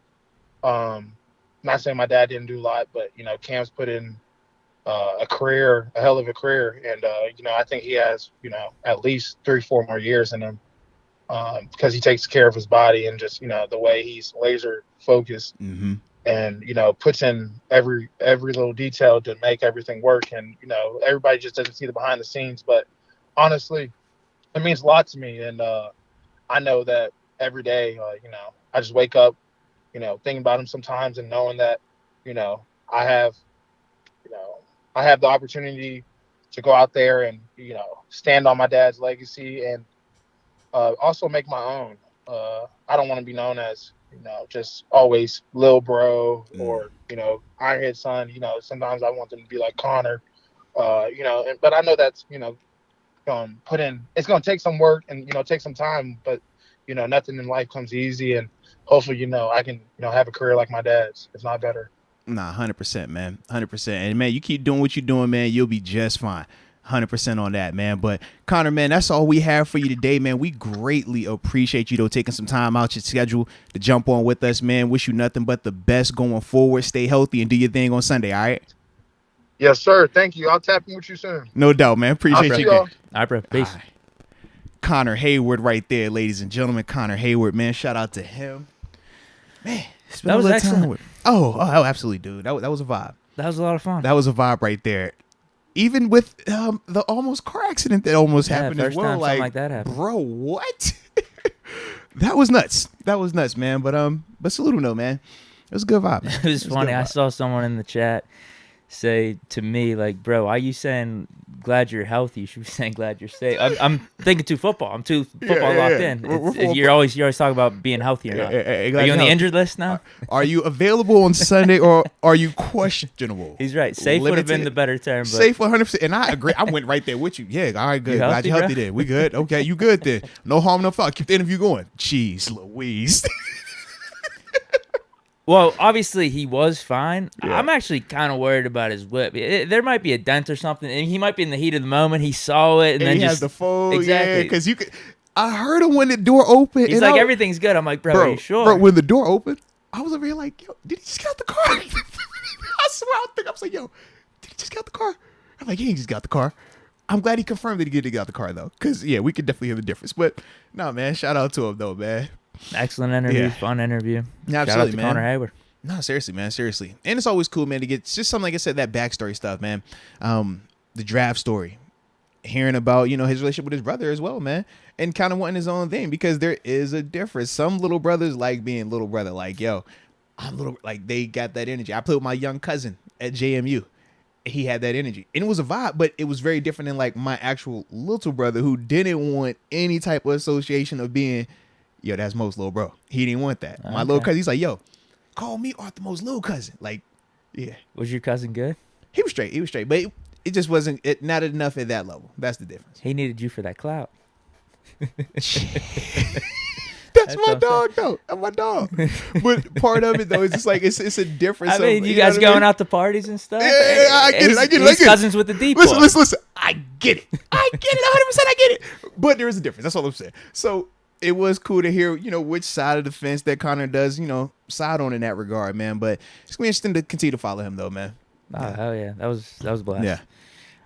Not saying my dad didn't do a lot, but Cam's put in a hell of a career, and I think he has at least 3-4 more years in him because he takes care of his body and just the way he's laser focused and puts in every little detail to make everything work, and everybody just doesn't see the behind the scenes, but honestly, it means a lot to me, and I know that every day, I just wake up. Thinking about him sometimes and knowing that, I have the opportunity to go out there and, stand on my dad's legacy and also make my own. I don't want to be known as, just always Lil Bro or, Ironhead son. Sometimes I want them to be like Connor, but I know that's, going to put in, it's going to take some work and, take some time, but, nothing in life comes easy, and hopefully, I can, have a career like my dad's, if not better. Nah, 100%, man. 100%. And, man, you keep doing what you're doing, man, you'll be just fine. 100% on that, man. But, Connor, man, that's all we have for you today, man. We greatly appreciate you, though, taking some time out your schedule to jump on with us, man. Wish you nothing but the best going forward. Stay healthy and do your thing on Sunday, all right? Yes, sir. Thank you. I'll tap in with you soon. No doubt, man. Appreciate you. All right, bro. Peace. All right. Connor Heyward right there, ladies and gentlemen. Connor Heyward, man. Shout out to him. Man, that was excellent. Oh, absolutely, dude. That was a vibe. That was a lot of fun. That was a vibe right there. even with the almost car accident that almost happened as first well. time something like that happened. Bro, what? That was nuts. That was nuts, man. But salute him though, man. It was a good vibe. It was funny. I saw someone in the chat say to me, like, bro, why are you saying glad you're healthy? You should be saying glad you're safe. I'm thinking too football. I'm too football locked in. You're always talking about being healthy or not. Are you on the injured list now? Are you available on Sunday or are you questionable? He's right. Safe would have been the better term. But safe 100%. And I agree. I went right there with you. Yeah, all right, good. Glad you're healthy then. We good. Okay, you good then. No harm, no foul. Keep the interview going. Jeez Louise. Well, obviously he was fine. Yeah. I'm actually kind of worried about his whip. There might be a dent or something, and he might be in the heat of the moment. He saw it, and then he just has the phone. exactly because you could. I heard him when the door opened. He's like, everything's good. I'm like, bro, are you sure? Bro, when the door opened, I was over here like, yo, did he just get out the car? I swear, I was like, yo, did he just get out the car? I'm like, he ain't just got the car. I'm glad he confirmed that he got out the car though, because yeah, we could definitely hear the difference. But no, man, shout out to him though, man. Excellent interview, fun interview. Yeah, shout out to Connor Heyward. No, seriously, man, seriously. And it's always cool, man, to get just something, like I said, that backstory stuff, man. The draft story. Hearing about, his relationship with his brother as well, man. And kind of wanting his own thing, because there is a difference. Some little brothers like being little brother. Like, yo, I'm little, like, they got that energy. I played with my young cousin at JMU. He had that energy. And it was a vibe, but it was very different than, like, my actual little brother who didn't want any type of association of being, yo, that's Mo's little bro. He didn't want that. My little cousin, he's like, yo, call me Arthur Mo's little cousin. Like, yeah. Was your cousin good? He was straight. But it just wasn't not enough at that level. That's the difference. He needed you for that clout. That's my dog, though. That's my dog. But part of it, though, is just like it's a difference. I mean, you guys going out to parties and stuff? Yeah, I get it. He's cousins with the deep. Listen. I get it. 100%. I get it. But there is a difference. That's all I'm saying. So it was cool to hear, which side of the fence that Connor does, side on in that regard, man. But it's gonna be interesting to continue to follow him, though, man. Oh, hell yeah. That was a blast. Yeah.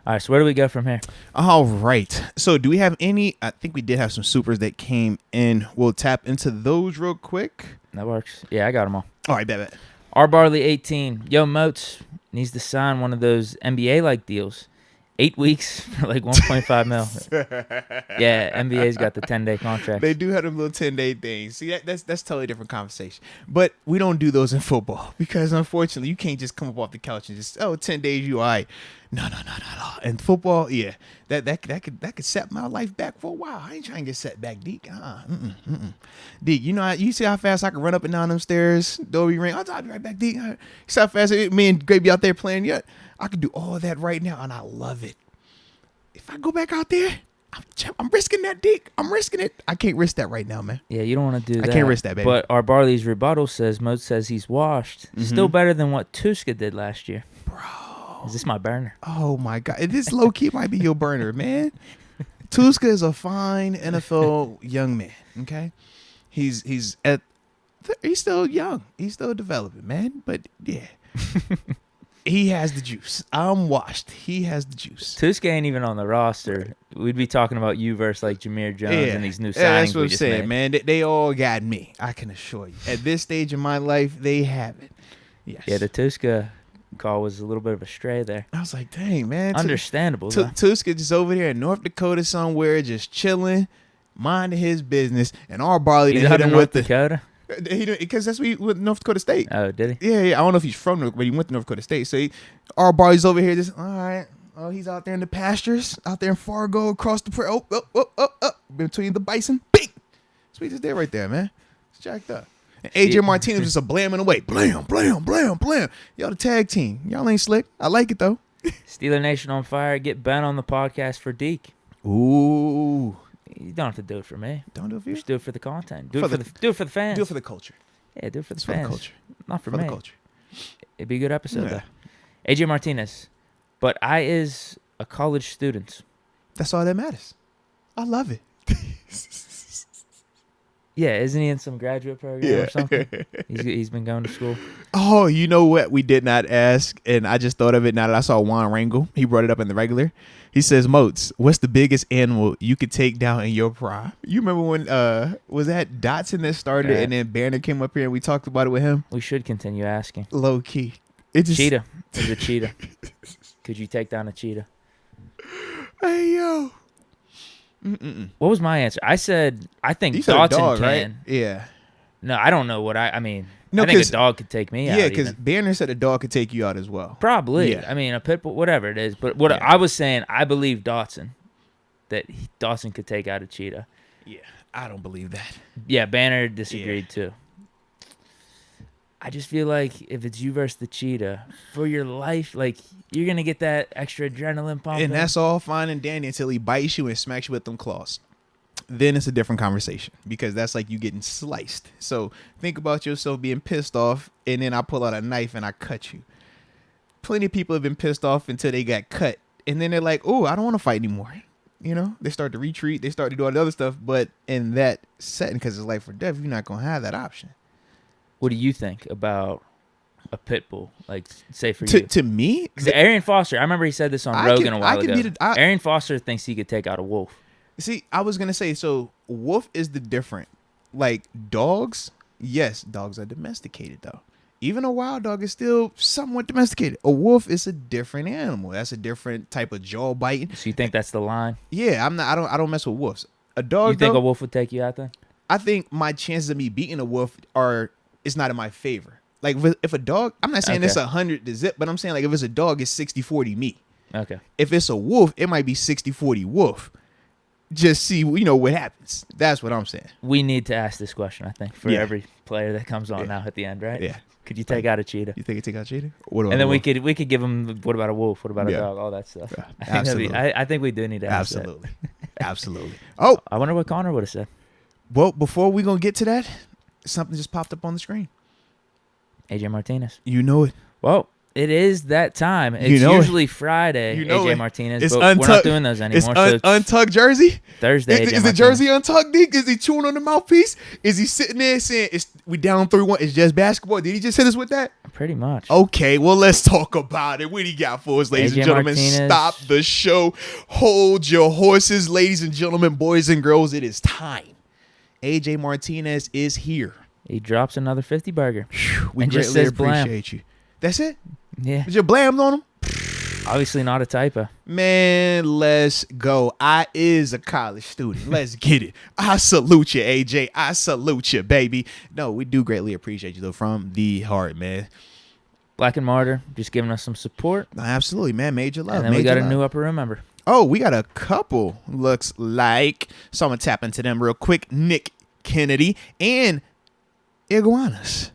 All right, so where do we go from here? All right. So do we have any? I think we did have some supers that came in. We'll tap into those real quick. That works. Yeah, I got them all. All right, bet. R. Barley 18. Yo, Moats needs to sign one of those NBA-like deals. 8 weeks for like 1.5 mil. Yeah, NBA's got the 10-day contract. They do have them little 10-day things. See, that's totally different conversation. But we don't do those in football because, unfortunately, you can't just come up off the couch and just, 10 days, you all right. No. In football, yeah, that could set my life back for a while. I ain't trying to get set back, Deke. Deke, you see how fast I can run up and down them stairs? Dobie ring. I'll be right back, Deke. You see how fast me and Gray be out there playing? Yeah, I could do all that right now, and I love it. If I go back out there, I'm risking that, Deke. I'm risking it. I can't risk that right now, man. Yeah, you don't want to do that. I can't risk that, baby. But our Barley's rebuttal says, Moat says he's washed. Still better than what Tuska did last year. Bro. Is this my burner? Oh, my God. This low-key might be your burner, man. Tuska is a fine NFL young man, okay? He's still young. He's still developing, man. But, yeah. He has the juice. I'm washed. He has the juice. Tuska ain't even on the roster. We'd be talking about you versus like Jameer Jones and these new signings. That's what we I'm just saying, made. man. They all got me. I can assure you. At this stage in my life, they have it. Yes. Yeah, the Tuska call was a little bit of a stray there. I was like, dang, man. Understandable. Tuska just over there in North Dakota somewhere, just chilling, minding his business, and our Barley He's hit out him in with North Dakota? Because that's where he went, North Dakota State. Oh, did he? Yeah. I don't know if he's from North, but he went to North Dakota State. So our Barley's over here just, all right. Oh, he's out there in the pastures, out there in Fargo, across the between the bison. Bing! So he just did right there, man. It's jacked up. And AJ Martinez was just a blamming away. Blam, blam, blam, blam. Y'all the tag team. Y'all ain't slick. I like it, though. Steeler Nation on fire. Get Ben on the podcast for Deke. Ooh. You don't have to do it for me. Don't do it for you? Just do it for the content. Do it for the fans. Do it for the culture. Yeah, do it for the it's fans. For the culture. Not for me. The culture. It'd be a good episode, though. AJ Martinez. But I is a college student. That's all that matters. I love it. Yeah, isn't he in some graduate program or something? He's been going to school. Oh, you know what? We did not ask, and I just thought of it now that I saw Juan Rangel. He brought it up in the regular. He says, Moats, what's the biggest animal you could take down in your prime? You remember when, was that Dotson that started it, and then Banner came up here and we talked about it with him? We should continue asking. Low key. Cheetah. Is a cheetah. Could you take down a cheetah? Hey, yo. What was my answer? I said I think You said a Dotson dog, can. right? Yeah. No, I don't know what I mean. No, I think a 'cause- dog could take me out. Yeah, because even. Banner said a dog could take you out as well. Probably. Yeah. I mean, a pit bull, whatever it is. But what Yeah. I was saying, I believe Dotson. Dawson could take out a cheetah. Yeah, I don't believe that. Yeah, Banner disagreed too. I just feel like if it's you versus the cheetah, for your life, like you're gonna get that extra adrenaline pumping. And that's all fine and dandy until he bites you and smacks you with them claws. Then it's a different conversation because that's like you getting sliced. So think about yourself being pissed off, and then I pull out a knife and I cut you. Plenty of people have been pissed off until they got cut, and then they're like, "Oh, I don't want to fight anymore." You know, they start to retreat, they start to do all the other stuff. But in that setting, because it's life or death, you're not gonna have that option. What do you think about a pit bull? Like, say for you. To me, Arian Foster, I remember he said this on Rogan a while ago. Arian Foster thinks he could take out a wolf. See, I was gonna say, so wolf is the different. Like dogs, yes, dogs are domesticated though. Even a wild dog is still somewhat domesticated. A wolf is a different animal. That's a different type of jaw biting. So you think that's the line? Yeah, I'm not. I don't mess with wolves. A dog. You think though, a wolf would take you out then? I think my chances of me beating a wolf it's not in my favor. Like if a dog, I'm not saying it's 100 to zip, but I'm saying like if it's a dog, it's 60-40 me. Okay. If it's a wolf, it might be 60-40 wolf. Just see, what happens. That's what I'm saying. We need to ask this question, I think, for every player that comes on now at the end, right? Yeah. Could you take out a cheetah? You think it take out cheetah? What about and then a wolf? we could give them what about a wolf? What about a dog? All that stuff. Yeah, I think absolutely. I think we do need to ask Absolutely. Absolutely. Oh, I wonder what Connor would have said. well, before we gonna get to that, something just popped up on the screen. AJ Martinez. You know it. Well, it is that time. It's usually Friday, AJ Martinez, it's but we're not doing those anymore. It's untucked jersey. Thursday, Is the jersey untucked, Deke? Is he chewing on the mouthpiece? Is he sitting there saying, we down 3-1, it's just basketball? Did he just hit us with that? Pretty much. Okay, well, let's talk about it. What do you got for us, ladies and gentlemen? Martinez. Stop the show. Hold your horses, ladies and gentlemen, boys and girls. It is time. AJ Martinez is here. He drops another 50 burger. We and greatly just says blam. appreciate you. That's it? Yeah. Is your blammed on him? Obviously not a typo. Man, let's go. I is a college student. Let's get it. I salute you, AJ. I salute you, baby. No, we do greatly appreciate you, though, from the heart, man. Black and Martyr, just giving us some support. Absolutely, man. Major love. And then we got a new upper room member. Oh, we got a couple, looks like. So I'm going to tap into them real quick. Nick Kennedy and Iguanas.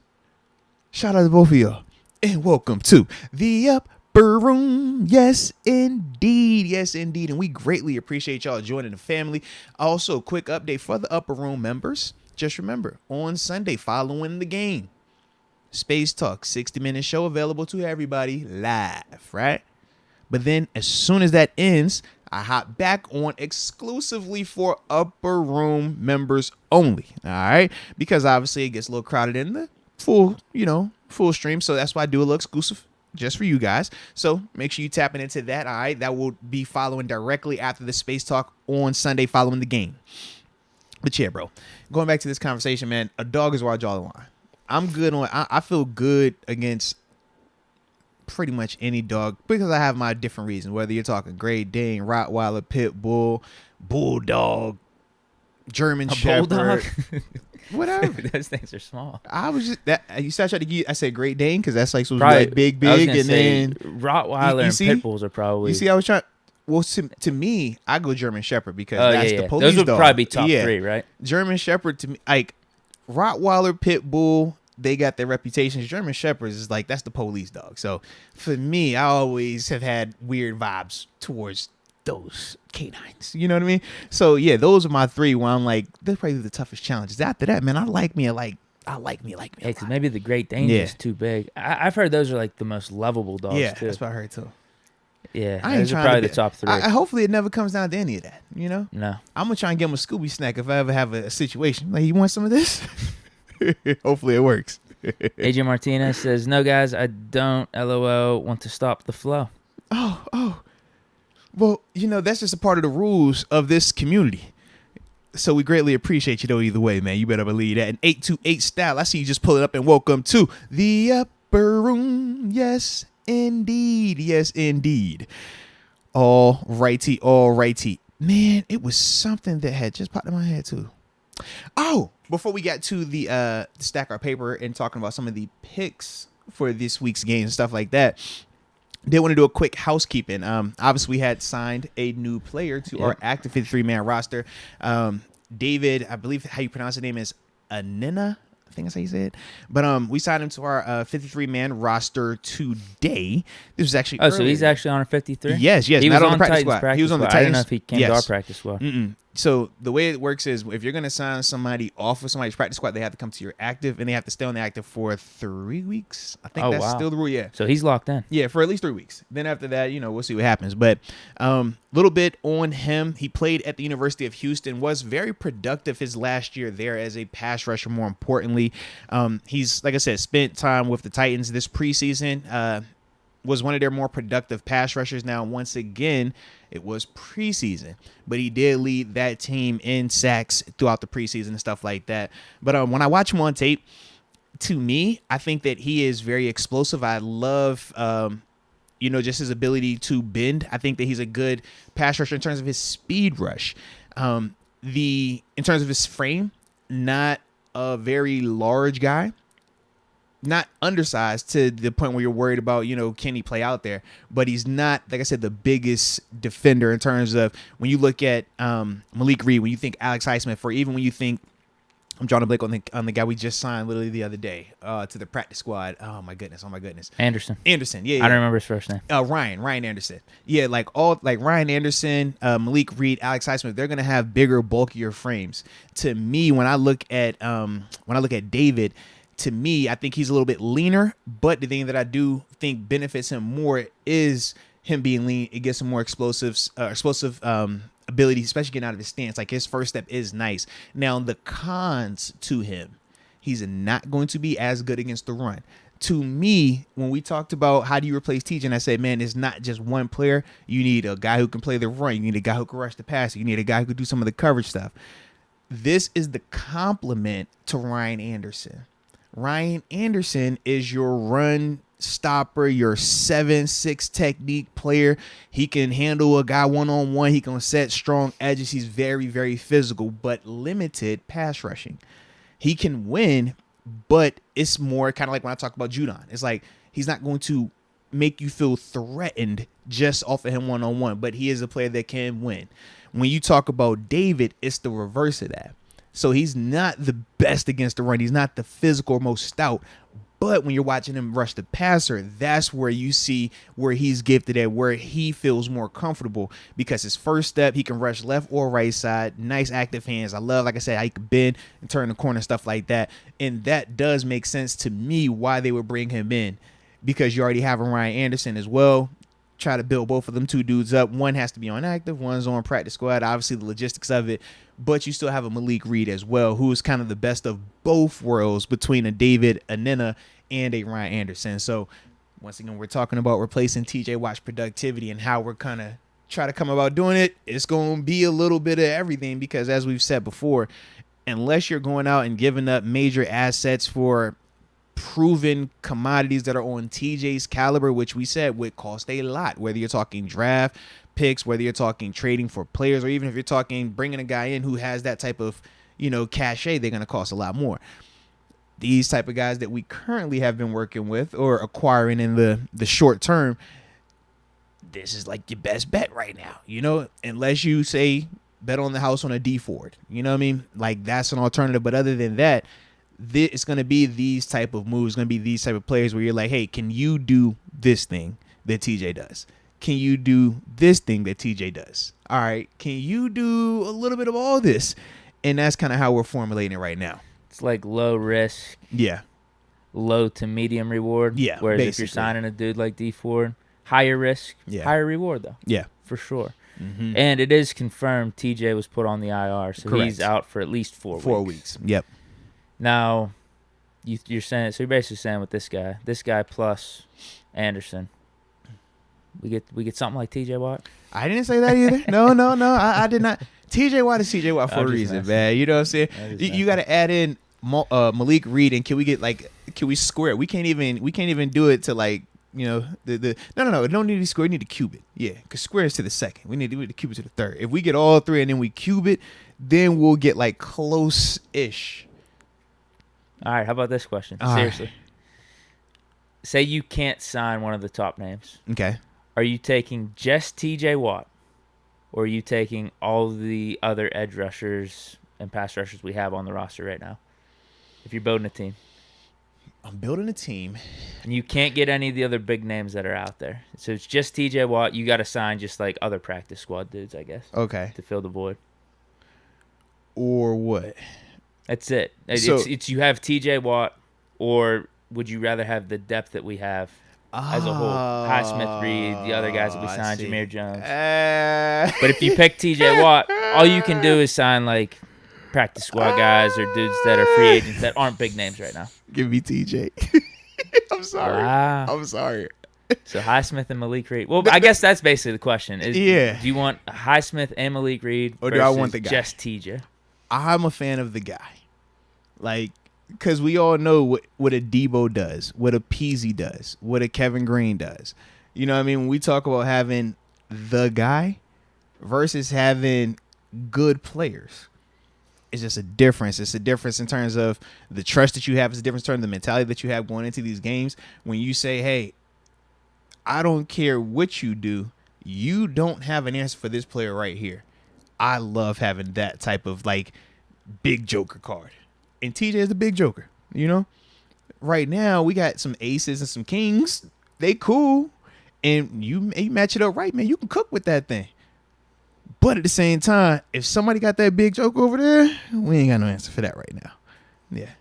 Shout out to both of y'all. And welcome to the Upper Room. Yes, indeed. Yes, indeed. And we greatly appreciate y'all joining the family. Also, quick update for the Upper Room members. Just remember, on Sunday following the game, Space Talk, 60-minute show available to everybody live, right? But then as soon as that ends, I hop back on exclusively for Upper Room members only, all right? Because obviously it gets a little crowded in the full stream. So that's why I do a little exclusive just for you guys. So make sure you tapping into that, all right? That will be following directly after the Space Talk on Sunday following the game. But yeah, bro, going back to this conversation, man, a dog is where I draw the line. I'm good on, I feel good against pretty much any dog because I have my different reasons, whether you're talking Great Dane, Rottweiler, Pit Bull, Bulldog, German Shepherd, whatever. Those things are small. I was just that you started trying to give. I said Great Dane because that's like supposed Probably, to be like big, and then Rottweiler and Pit Bulls are probably. You see, I was trying. Well, to me, I go German Shepherd because that's the police Those would dog. probably be top three, right? German Shepherd to me, like Rottweiler, Pit Bull, they got their reputations. German Shepherds is like that's the police dog. So for me, I always have had weird vibes towards those canines. You know what I mean? So yeah, those are my three. Where I'm like, they're probably the toughest challenges. After that, man, I like me. Yeah, because maybe the Great Dane is too big. I've heard those are like the most lovable dogs. Yeah, too. that's what I heard too. Yeah, I ain't those are trying probably to the top three. hopefully it never comes down to any of that. You know? No. I'm gonna try and get him a Scooby snack if I ever have a situation. Like, you want some of this? Hopefully it works. AJ Martinez says, "No, guys, I don't. LOL. Want to stop the flow." Oh. Well, that's just a part of the rules of this community. So we greatly appreciate you, though, either way, man. You better believe that. And 828 style, I see you just pull it up and welcome to the Upper Room. Yes, indeed. Yes, indeed. All righty. Man, it was something that had just popped in my head too. Oh, before we got to the stack our paper and talking about some of the picks for this week's game and stuff like that, did want to do a quick housekeeping. Obviously we had signed a new player to our active 53-man roster. David, I believe how you pronounce the name is Anina. I think that's how you say it. But we signed him to our 53-man roster today. This was actually so he's actually on a 53? Yes. He not was on the practice squad. He was on the Titans. I don't know if he came to our practice squad. So the way it works is if you're going to sign somebody off of somebody's practice squad, they have to come to your active, and they have to stay on the active for 3 weeks. I think that's still the rule, yeah. So he's locked in. Yeah, for at least 3 weeks. Then after that, we'll see what happens. But little bit on him. He played at the University of Houston, was very productive his last year there as a pass rusher, more importantly. He's, like I said, spent time with the Titans this preseason, was one of their more productive pass rushers. Now, once again, it was preseason, but he did lead that team in sacks throughout the preseason and stuff like that. But when I watch him on tape, to me, I think that he is very explosive. I love, just his ability to bend. I think that he's a good pass rusher in terms of his speed rush. In terms of his frame, not a very large guy. Not undersized to the point where you're worried about, can he play out there? But he's not, like I said, the biggest defender in terms of when you look at Malik Reed, when you think Alex Highsmith, or even when you think, I'm drawing a blank on the guy we just signed literally the other day to the practice squad. Oh my goodness. Anderson, yeah. I don't remember his first name. Ryan Anderson. Yeah, Ryan Anderson, Malik Reed, Alex Highsmith, they're gonna have bigger, bulkier frames. To me, when I look at David, to me, I think he's a little bit leaner, but the thing that I do think benefits him more is him being lean. It gives him more explosive ability, especially getting out of his stance. Like his first step is nice. Now, the cons to him, he's not going to be as good against the run. To me, when we talked about how do you replace TJ, and I said, man, it's not just one player. You need a guy who can play the run. You need a guy who can rush the pass. You need a guy who can do some of the coverage stuff. This is the complement to Ryan Anderson. Ryan Anderson is your run stopper, your 7-6 technique player. He can handle a guy one-on-one. He can set strong edges. He's very, very physical, but limited pass rushing. He can win, but it's more kind of like when I talk about Judon. It's like he's not going to make you feel threatened just off of him one-on-one, but he is a player that can win. When you talk about David, it's the reverse of that. So he's not the best against the run. He's not the physical or most stout. But when you're watching him rush the passer, that's where you see where he's gifted at, where he feels more comfortable because his first step, he can rush left or right side. Nice active hands. I love, like I said, how he can bend and turn the corner, stuff like that. And that does make sense to me why they would bring him in, because you already have a Ryan Anderson as well. Try to build both of them two dudes up. One has to be on active, one's on practice squad. Obviously, the logistics of it. But you still have a Malik Reed as well, who is kind of the best of both worlds between a David Anina and a Ryan Anderson. So, once again, we're talking about replacing TJ Watt's productivity and how we're kind of try to come about doing it. It's going to be a little bit of everything because, as we've said before, unless you're going out and giving up major assets for proven commodities that are on TJ's caliber, which we said would cost a lot, whether you're talking draft picks, whether you're talking trading for players, or even if you're talking bringing a guy in who has that type of, cachet, they're going to cost a lot more. These type of guys that we currently have been working with or acquiring in the short term, this is like your best bet right now, unless you say bet on the house on a D Ford, you know what I mean? Like that's an alternative. But other than that, it's going to be these type of moves, going to be these type of players where you're like, hey, can you do this thing that TJ does? Can you do this thing that TJ does? All right. Can you do a little bit of all this? And that's kind of how we're formulating it right now. It's like low risk. Yeah. Low to medium reward. Yeah. Whereas basically, if you're signing a dude like D Ford, higher risk, higher reward though. Yeah. For sure. Mm-hmm. And it is confirmed TJ was put on the IR. So Correct. He's out for at least 4 weeks. 4 weeks. Yep. Now, you're saying, so you're basically saying with this guy plus Anderson, we get something like TJ Watt? I didn't say that either. No. I did not. TJ Watt is TJ Watt for a reason, man. You know what I'm saying? You got to add in Malik Reed, and can we square it? We can't even do it to like No. It don't need to be square. We need to cube it. Yeah, because square is to the second. We need to cube it to the third. If we get all three and then we cube it, then we'll get like close-ish. All right, how about this question? Seriously. Say you can't sign one of the top names. Okay. Are you taking just TJ Watt, or are you taking all the other edge rushers and pass rushers we have on the roster right now? If you're building a team. I'm building a team. And you can't get any of the other big names that are out there. So it's just TJ Watt. You got to sign just like other practice squad dudes, I guess. Okay. To fill the void. Or what? That's it. It's you have TJ Watt, or would you rather have the depth that we have as a whole? Highsmith, Reed, the other guys that we signed, Jameer Jones. But if you pick TJ Watt, all you can do is sign like practice squad guys or dudes that are free agents that aren't big names right now. Give me TJ. I'm sorry. Wow. I'm sorry. So Highsmith and Malik Reed. Well, I guess that's basically the question. Do you want Highsmith and Malik Reed, or do I want the guy? Just TJ? I'm a fan of the guy. Like, because we all know what a Debo does, what a Peasy does, what a Kevin Green does. You know what I mean? When we talk about having the guy versus having good players, it's just a difference. It's a difference in terms of the trust that you have. It's a difference in terms of the mentality that you have going into these games. When you say, hey, I don't care what you do, you don't have an answer for this player right here. I love having that type of like big joker card. And TJ is the big joker, you know? Right now, we got some aces and some kings. They cool. And you match it up right, man. You can cook with that thing. But at the same time, if somebody got that big joke over there, we ain't got no answer for that right now. Yeah.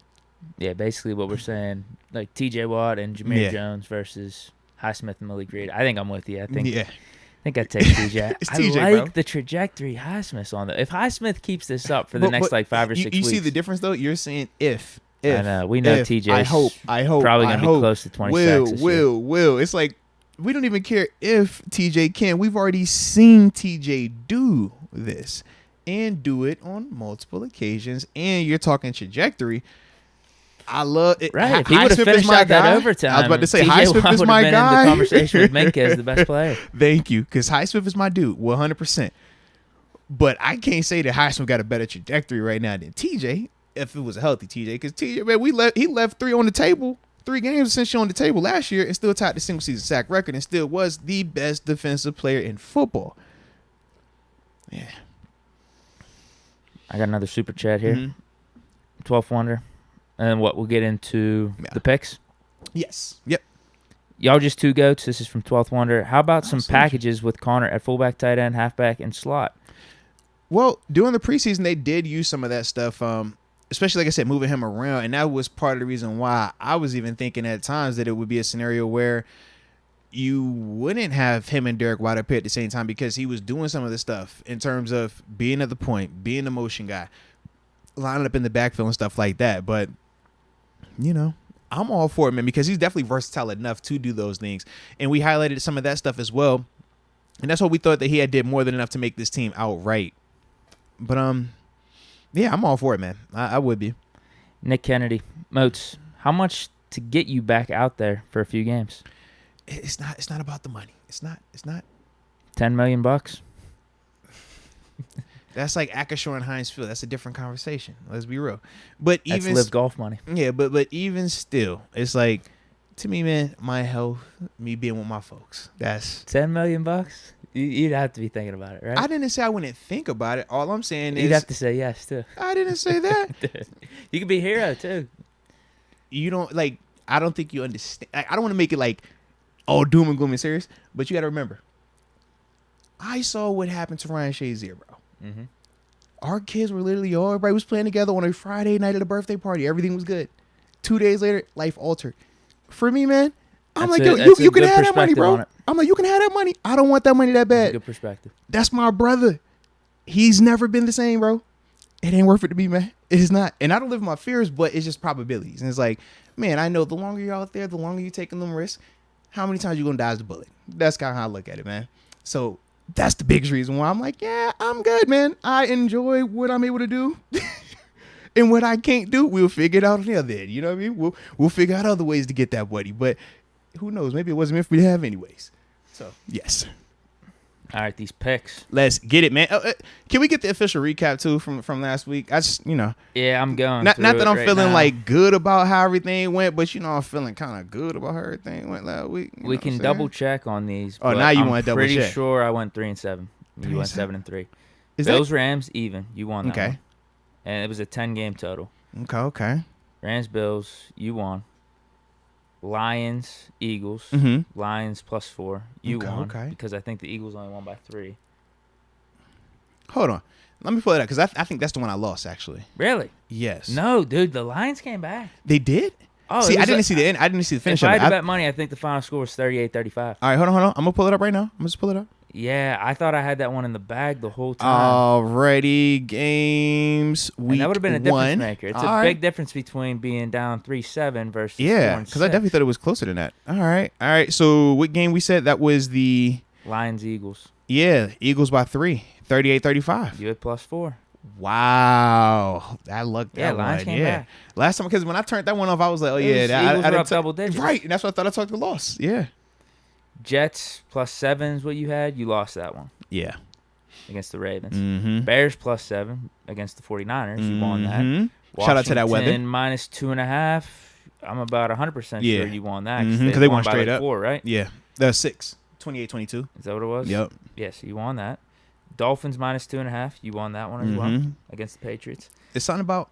Yeah, basically what we're saying, like TJ Watt and Jameer Jones versus Highsmith and Malik Reed. I think I'm with you. I think I'd take TJ. It's TJ, I like bro. the trajectory Highsmith's on. If Highsmith keeps this up for the next like 5 or 6 weeks. You see the difference, though? You're saying if. I know. We know TJ's I hope. Probably going to be close to 20 sacks this year. Will. It's like, we don't even care if TJ can. We've already seen TJ do this and do it on multiple occasions. And you're talking trajectory. I love it. Right. If he would have finished out that overtime, I was about to say, TJ Highsmith is my been guy. In the conversation with Minka as the best player. Thank you. Because Highsmith is my dude, 100%. But I can't say that Highsmith got a better trajectory right now than TJ, if it was a healthy TJ. Because TJ, man, he left 3 on the table. 3 games essentially on the table last year and still tied the single season sack record and still was the best defensive player in football. Yeah. I got another super chat here. 12th Wonder. And then we'll get into the picks. Yes. Yep. Y'all just 2 goats. This is from 12th Wonder. How about some packages with Connor at fullback, tight end, halfback, and slot? Well, during the preseason, they did use some of that stuff, especially, like I said, moving him around. And that was part of the reason why I was even thinking at times that it would be a scenario where you wouldn't have him and Derek White up here at the same time, because he was doing some of this stuff in terms of being at the point, being the motion guy, lining up in the backfield and stuff like that. But, you know, I'm all for it, man, because he's definitely versatile enough to do those things. And we highlighted some of that stuff as well. And that's what we thought that he had did more than enough to make this team outright. But, yeah, I'm all for it, man. I would be. Nick Kennedy, Moats, how much to get you back out there for a few games? It's not about the money. It's not. $10 million. That's like Acrisure and Heinz Field. That's a different conversation. Let's be real. But that's even live golf money. Yeah, but even still, it's like, to me, man, my health, me being with my folks. That's $10 million. You'd have to be thinking about it, right? I didn't say I wouldn't think about it. All I'm saying is you'd have to say yes too. I didn't say that. You could be a hero too. You don't like. I don't think you understand. I don't want to make it like, oh, doom and gloom and serious. But you got to remember, I saw what happened to Ryan Shazier, bro. Mm-hmm. Our kids were literally everybody was playing together on a Friday night at a birthday party. Everything was good. 2 days later, life altered. For me, man, I'm like, yo, you can have that money, bro. I'm like, you can have that money. I don't want that money that bad. Good perspective. That's my brother. He's never been the same, bro. It ain't worth it to me, man. It is not. And I don't live in my fears, but it's just probabilities. And it's like, man, I know the longer you're out there, the longer you're taking them risks, how many times you going to dodge the bullet? That's kind of how I look at it, man. So that's the biggest reason why I'm like, yeah, I'm good, man. I enjoy what I'm able to do. And what I can't do, we'll figure it out on the other end. You know what I mean? We'll figure out other ways to get that buddy. But who knows? Maybe it wasn't meant for me to have anyways. So, yes. All right, these picks. Let's get it, man. Can we get the official recap, too, from last week? I just, Yeah, I'm going Not that I'm right feeling, now. like, good about how everything went, but, I'm feeling kind of good about how everything went last week. We can double check on these. Oh, now you want to double check. I'm pretty sure I went 3-7. You went 7-3. Bills, Rams, even. You won that one. And it was a 10-game total. Okay. Rams, Bills, you won. Lions, Eagles. Mm-hmm. Lions +4. You won. Okay. Because I think the Eagles only won by 3. Hold on. Let me pull it up because I think that's the one I lost, actually. Really? Yes. No, dude. The Lions came back. They did? Oh, see, I didn't see the end. I didn't see the finish if of it. I had to bet money, I think the final score was 38-35. All right, hold on. I'm going to pull it up right now. I'm going to pull it up. Yeah, I thought I had that one in the bag the whole time. Already games week and that would have been a difference one. maker. It's a big difference between being down 3-7 versus 4-6. Because I definitely thought it was closer than that. All right. So what game we said? That was the Lions, Eagles. Yeah, Eagles by 3, 38-35. You had +4. Wow, I lucked that Lions one. came back. Last time, because when I turned that one off, I was like, oh yeah, Eagles I were up double digits. Right, and that's what I thought I took the loss. Yeah. Jets +7 is what you had. You lost that one. Yeah. Against the Ravens. Mm-hmm. Bears +7 against the 49ers. You won that. Shout out to that weather. -2.5. I'm about 100% sure you won that. Because they won straight by up. 4, right? Yeah. That was 6. 28-22. Is that what it was? Yep. Yes, you won that. Dolphins -2.5. You won that one as well against the Patriots. It's something about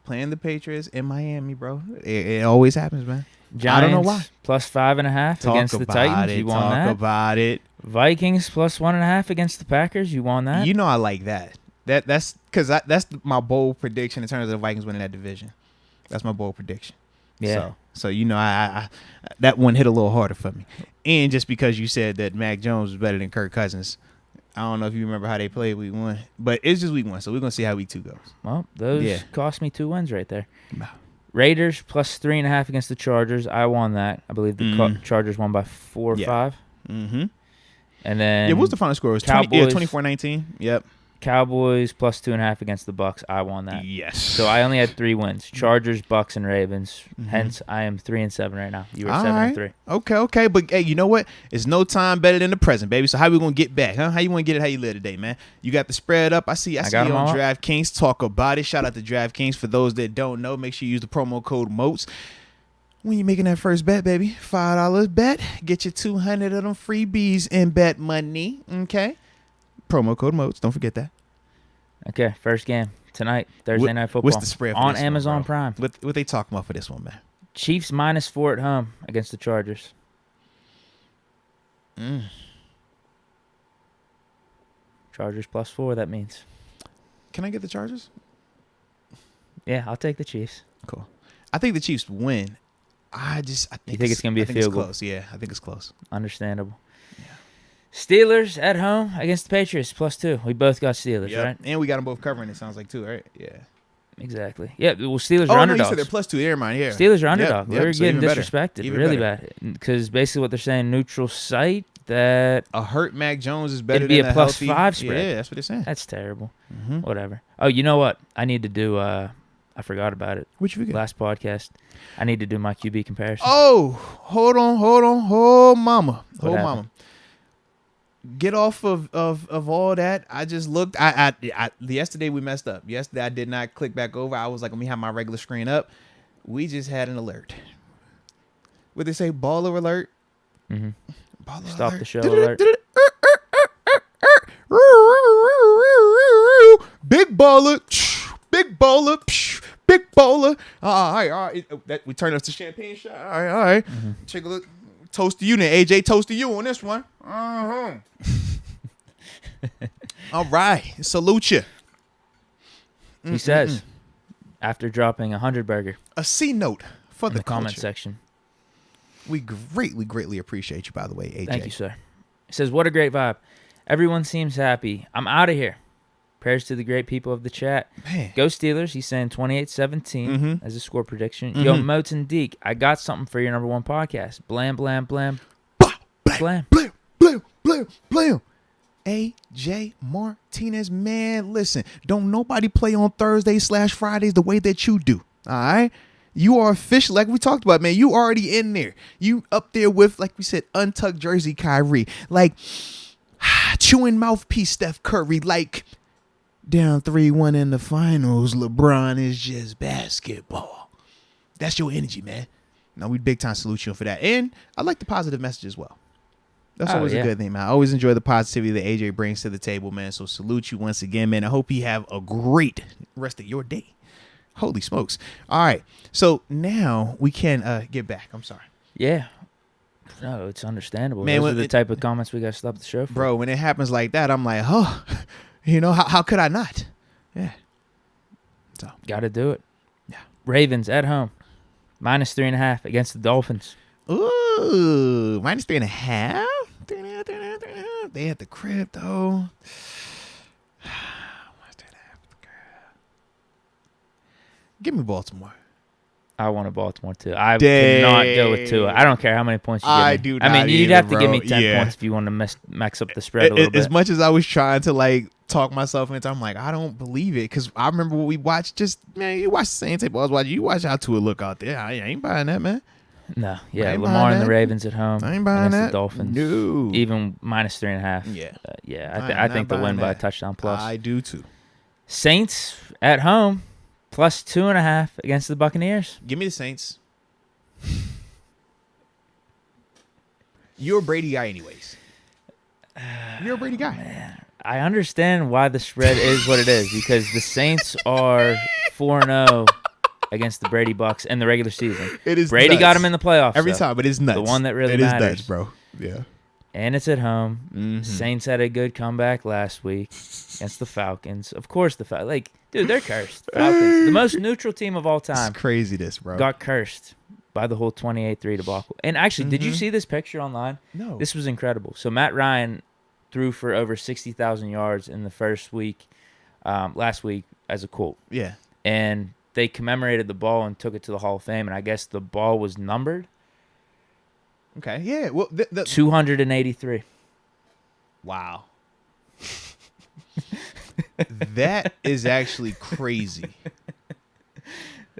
playing the Patriots in Miami, bro. It always happens, man. Giants, I don't know why. +5.5 against the Titans. You won that. Talk about it. Vikings +1.5 against the Packers. You won that. You know I like that. That's because that's my bold prediction in terms of the Vikings winning that division. That's my bold prediction. Yeah. So I that one hit a little harder for me. And just because you said that Mac Jones was better than Kirk Cousins, I don't know if you remember how they played week 1, but it's just week 1, so we're gonna see how week 2 goes. Well, those cost me 2 wins right there. Wow. Raiders +3.5 against the Chargers. I won that. I believe the Chargers won by 4 or 5. Mm-hmm. And then what was the final score? It was Cowboys, 24-19. Yep. Cowboys +2.5 against the Bucks. I won that. Yes. So I only had 3 wins: Chargers, Bucks, and Ravens. Hence, I am 3-7 right now. You were 7-3. Okay. But hey, you know what? It's no time better than the present, baby. So how we gonna get back, huh? How you want to get it? How you live today, man? You got the spread up. I see you on DraftKings. Talk about it. Shout out to DraftKings. For those that don't know, make sure you use the promo code Moats when you're making that first bet, baby. $5 bet, get you 200 of them freebies in bet money. Okay. Promo code Moats. Don't forget that. Okay, first game tonight, Thursday Night Football. What's the spread for on this Amazon one, Prime? What they talking about for this one, man? Chiefs -4 at home against the Chargers. Chargers +4. That means. Can I get the Chargers? Yeah, I'll take the Chiefs. Cool. I think the Chiefs win. I think it's gonna be a field goal? Close. Yeah, I think it's close. Understandable. Steelers at home against the Patriots +2. We both got Steelers, right? And we got them both covering, it sounds like, too, right? Yeah. Exactly. Yeah, well, Steelers are underdogs. You said they're +2. Never mind, yeah. Steelers are underdogs. Yep, They're so getting even disrespected even really better. bad. Because basically what they're saying, neutral site, that a hurt Mac Jones is better it'd be than a +5 healthy, spread. Yeah, that's what they're saying. That's terrible. Whatever. Oh, you know what? I need to do, I forgot about it. Which we get? Last podcast. I need to do my QB comparison. Oh, hold on. Oh, mama. Get off of all that. I just looked. I yesterday we messed up. Yesterday I did not click back over. I was like, let me have my regular screen up. We just had an alert. What they say? Baller alert. Baller Stop alert. the show alert. Big baller. Big baller. Big baller. All right. We turned up to champagne shot. All right. Take a look. Toast to you then, AJ. Toast to you on this one. All right. Salute you. He says, after dropping 100 burger A C note for in the comment culture. section. We greatly appreciate you, by the way, AJ. Thank you, sir. He says, what a great vibe. Everyone seems happy. I'm out of here. Prayers to the great people of the chat. Man. Go Steelers. He's saying 28-17 as a score prediction. Yo, Moats and Deke, I got something for your #1 podcast. Blam, blam, blam. Blam. Blam. AJ Martinez, man, listen. Don't nobody play on Thursdays/Fridays the way that you do. All right? You are official, like we talked about, man. You already in there. You up there with, like we said, untucked jersey Kyrie. Like, chewing mouthpiece Steph Curry. Like, down 3-1 in the finals, LeBron is just basketball. That's your energy, man. No, we big time salute you for that. And I like the positive message as well. That's always a good thing, man. I always enjoy the positivity that AJ brings to the table, man. So salute you once again, man. I hope you have a great rest of your day. Holy smokes. All right. So now we can get back. I'm sorry. Yeah. No, it's understandable. Man, those are the type of comments we got to stop the show for. Bro, when it happens like that, I'm like, oh, how could I not? Yeah. So got to do it. Yeah. Ravens at home. -3.5 against the Dolphins. Ooh, -3.5? They had the crib, though. Give me Baltimore. I want a Baltimore, too. I cannot go with Tua. I don't care how many points you give me. I mean, you'd have to give me 10 points if you want to max up the spread a little bit. As much as I was trying to, like, talk myself into, I'm like, I don't believe it. Because I remember what we watched. You watched the same tape I was watching. You watch how Tua look out there. I ain't buying that, man. No, yeah, Lamar and the Ravens at home. I ain't buying that. The Dolphins. No. Even -3.5. Yeah. I think they'll win by a touchdown plus. I do, too. Saints at home. +2.5 against the Buccaneers. Give me the Saints. You're a Brady guy anyways. You're a Brady guy. Man, I understand why the spread is what it is, because the Saints are 4-0 against the Brady Bucks in the regular season. It is Brady nuts. got him in the playoffs. Every time, but it's nuts. The one that really matters. It is nuts, bro. Yeah. And it's at home. Mm-hmm. Saints had a good comeback last week against the Falcons. Of course, dude, they're cursed. Falcons, the most neutral team of all time. It's craziness, bro. Got cursed by the whole 28-3 debacle. And actually, did you see this picture online? No. This was incredible. So Matt Ryan threw for over 60,000 yards in the first week, last week as a Colt. Yeah. And they commemorated the ball and took it to the Hall of Fame. And I guess the ball was numbered. Okay. Yeah. Well, 283. Wow. That is actually crazy.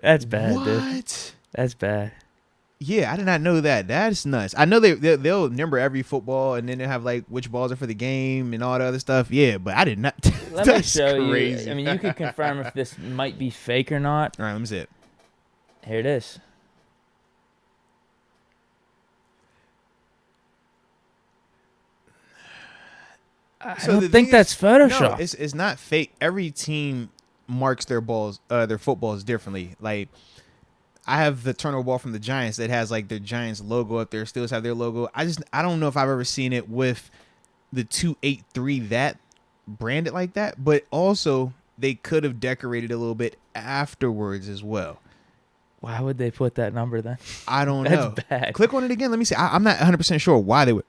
That's bad, what? Dude. That's bad. Yeah, I did not know that. That's nuts. I know they'll number every football, and then they'll have like which balls are for the game and all the other stuff. Yeah, but I did not. Let me show crazy. You. I mean, you can confirm if this might be fake or not. All right, let me see it. Here it is. I don't think that's Photoshop. No, it's not fake. Every team marks their footballs differently. Like, I have the turnover ball from the Giants that has like their Giants logo up there. Steelers have their logo. I don't know if I've ever seen it with the 283 that branded like that. But also, they could have decorated a little bit afterwards as well. Why would they put that number then? I don't know. That's bad. Click on it again. Let me see. I'm not 100% sure why they would.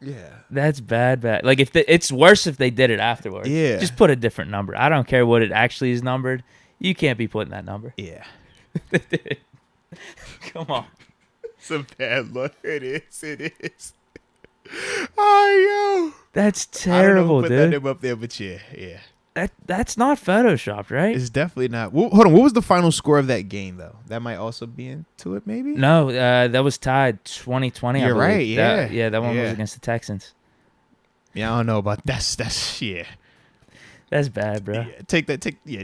Yeah. That's bad. Like, it's worse if they did it afterwards. Yeah. Just put a different number. I don't care what it actually is numbered. You can't be putting that number. Yeah. Come on. It's a bad look. It is. Oh, yo. That's terrible, put dude. that name up there, but yeah. That's not photoshopped, right? It's definitely not. Well, hold on. What was the final score of that game, though? That might also be into it, maybe? No, that was tied 2020, You're I believe. right, yeah. That one was against the Texans. Yeah, I don't know about that's yeah. That's bad, bro. Yeah,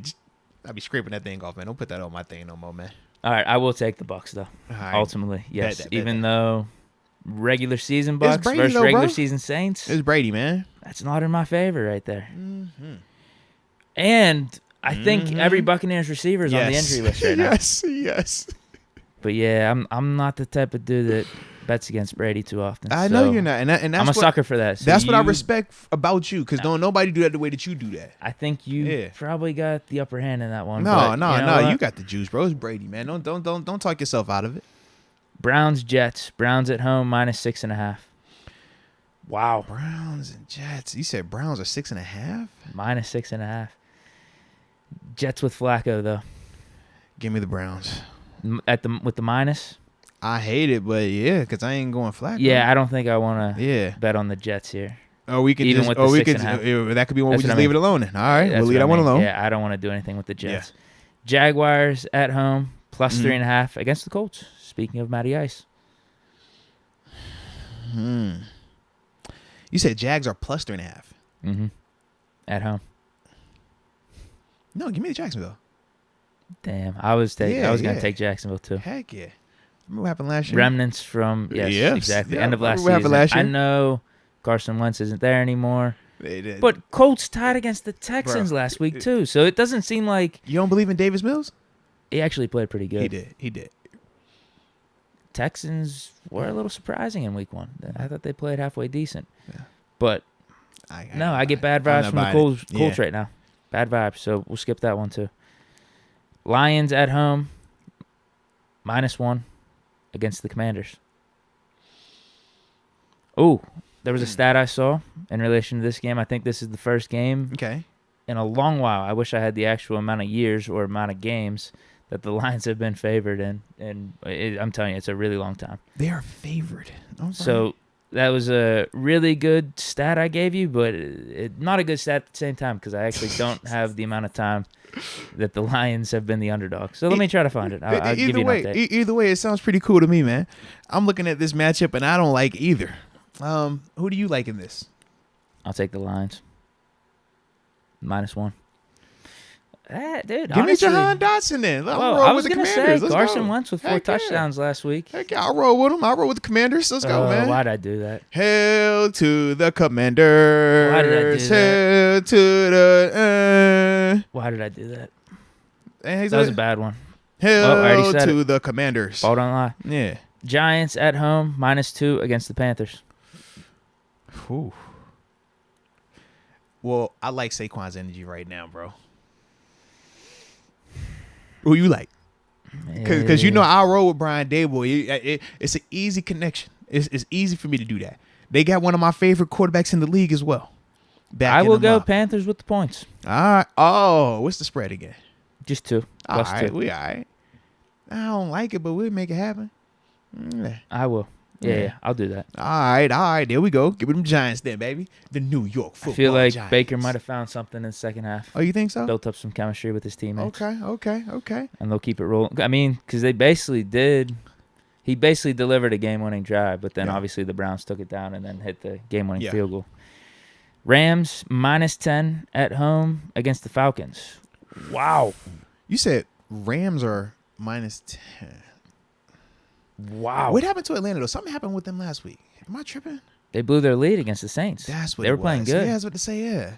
I'll be scraping that thing off, man. Don't put that on my thing no more, man. All right, I will take the Bucks, though. Right. Ultimately, yes. Bet. Even though regular season Bucks Brady, versus though, regular bro. season Saints. It's Brady, man. That's not in my favor right there. Mm-hmm. And I think every Buccaneers receiver is on the injury list right now. Yes. But yeah, I'm not the type of dude that bets against Brady too often. I know you're not, and that's I'm a sucker for that. So that's what I respect about you, because don't nobody do that the way that you do that. I think you probably got the upper hand in that one. No, but you got the juice, bro. It's Brady, man. Don't talk yourself out of it. Browns Jets. Browns at home -6.5. Wow. Browns and Jets. You said Browns are 6.5? -6.5. Jets with Flacco though. Give me the Browns. With the minus. I hate it, but yeah, because I ain't going Flacco. Yeah, I don't think I want to bet on the Jets here. Oh, we can even just, with the 6.5. That could be one. We just leave it alone. All right, we'll leave that one alone. Yeah, I don't want to do anything with the Jets. Yeah. Jaguars at home Plus 3.5 against the Colts. Speaking of Matty Ice. You said Jags are plus 3.5. Mm-hmm. At home. No, give me the Jacksonville. Damn, I was gonna take Jacksonville too. Heck yeah! Remember what happened last year? Remnants from exactly end of last what happened season. last year? I know Carson Wentz isn't there anymore. They did. But Colts tied against the Texans last week too, so it doesn't seem like You don't believe in Davis Mills? he actually played pretty good. He did. Texans were a little surprising in week 1. I thought they played halfway decent, but I get bad vibes from the Colts right now. Bad vibes, so we'll skip that one too. Lions at home, -1 against the Commanders. Oh, there was a stat I saw in relation to this game. I think this is the first game in a long while. I wish I had the actual amount of years or amount of games that the Lions have been favored in. And I'm telling you, it's a really long time. They are favored. So that was a really good stat I gave you, but not a good stat at the same time because I actually don't have the amount of time that the Lions have been the underdog. So let me try to find it. I'll give you an update. Either way, it sounds pretty cool to me, man. I'm looking at this matchup, and I don't like either. Who do you like in this? I'll take the Lions. -1. Dude, give me Jahan Dotson then. I was going to say Carson Wentz with 4 touchdowns last week. Heck yeah, I'll roll with him. I'll roll with the Commanders. Let's go, man. Why'd I do that? Hail to the Commanders. Why did I do that? Hail to the... Why did I do that? That was a bad one. Hail to the Commanders. Ball don't lie. Yeah. Giants at home, -2 against the Panthers. Whew. Well, I like Saquon's energy right now, bro. Who you like? Because I'll roll with Brian Daboll. It's an easy connection. It's easy for me to do that. They got one of my favorite quarterbacks in the league as well. I will go Panthers with the points. All right. Oh, what's the spread again? Just 2. All +2. right. We all right. I don't like it, but we'll make it happen. Yeah. I will. Yeah, I'll do that. All right. There we go. Give them Giants then, baby. The New York Football I feel like Giants. Baker might have found something in the second half. Oh, you think so? Built up some chemistry with his teammates. Okay. And they'll keep it rolling. I mean, because they basically did. He basically delivered a game-winning drive, but then obviously the Browns took it down and then hit the game-winning field goal. Rams -10 at home against the Falcons. Wow. You said Rams are -10. Wow. What happened to Atlanta, though? Something happened with them last week. Am I tripping? They blew their lead against the Saints. That's what they were playing good. Yeah, that's what to say, yeah.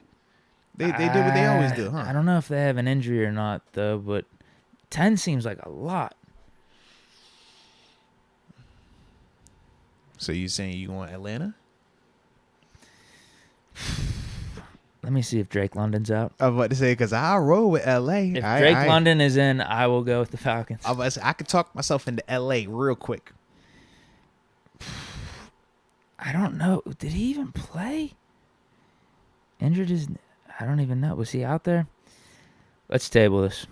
They did what they always do, huh? I don't know if they have an injury or not, though, but 10 seems like a lot. So you saying you want Atlanta? Let me see if Drake London's out. I was about to say, because I'll roll with L.A. If Drake London is in, I will go with the Falcons. I was about to say, I could talk myself into L.A. real quick. I don't know. Did he even play? Injured his... I don't even know. Was he out there? Let's table this.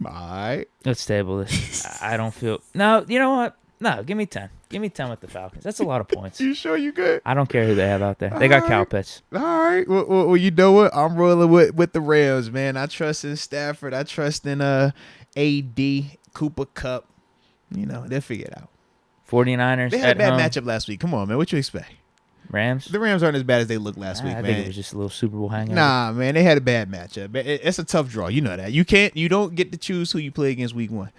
All right. Let's table this. I don't feel... No, you know what? No, give me 10. Give me 10 with the Falcons. That's a lot of points. You sure you good? I don't care who they have out there. They got Kyle Pitts. All right. Well, you know what? I'm rolling with the Rams, man. I trust in Stafford. I trust in A.D., Cooper Kupp. They'll figure it out. 49ers They had a bad home. matchup last week. Come on, man. What you expect? Rams? The Rams aren't as bad as they looked last week, man. I think it was just a little Super Bowl hangover. Nah, man. They had a bad matchup. It's a tough draw. You know that. You don't get to choose who you play against week 1.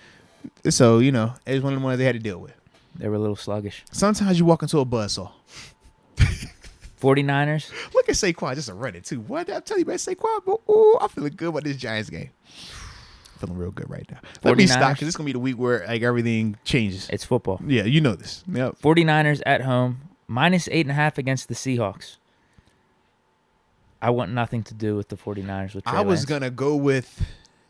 So, it was one of the ones they had to deal with. They were a little sluggish. Sometimes you walk into a buzzsaw. 49ers? Look at Saquon just running, too. What? I'll tell you about Saquon, but I'm feeling good about this Giants game. Feeling real good right now. Let me stop, because it's going to be the week where everything changes. It's football. Yeah, you know this. Yep. 49ers at home, -8.5 against the Seahawks. I want nothing to do with the 49ers with Trey I was Lance. going to go with,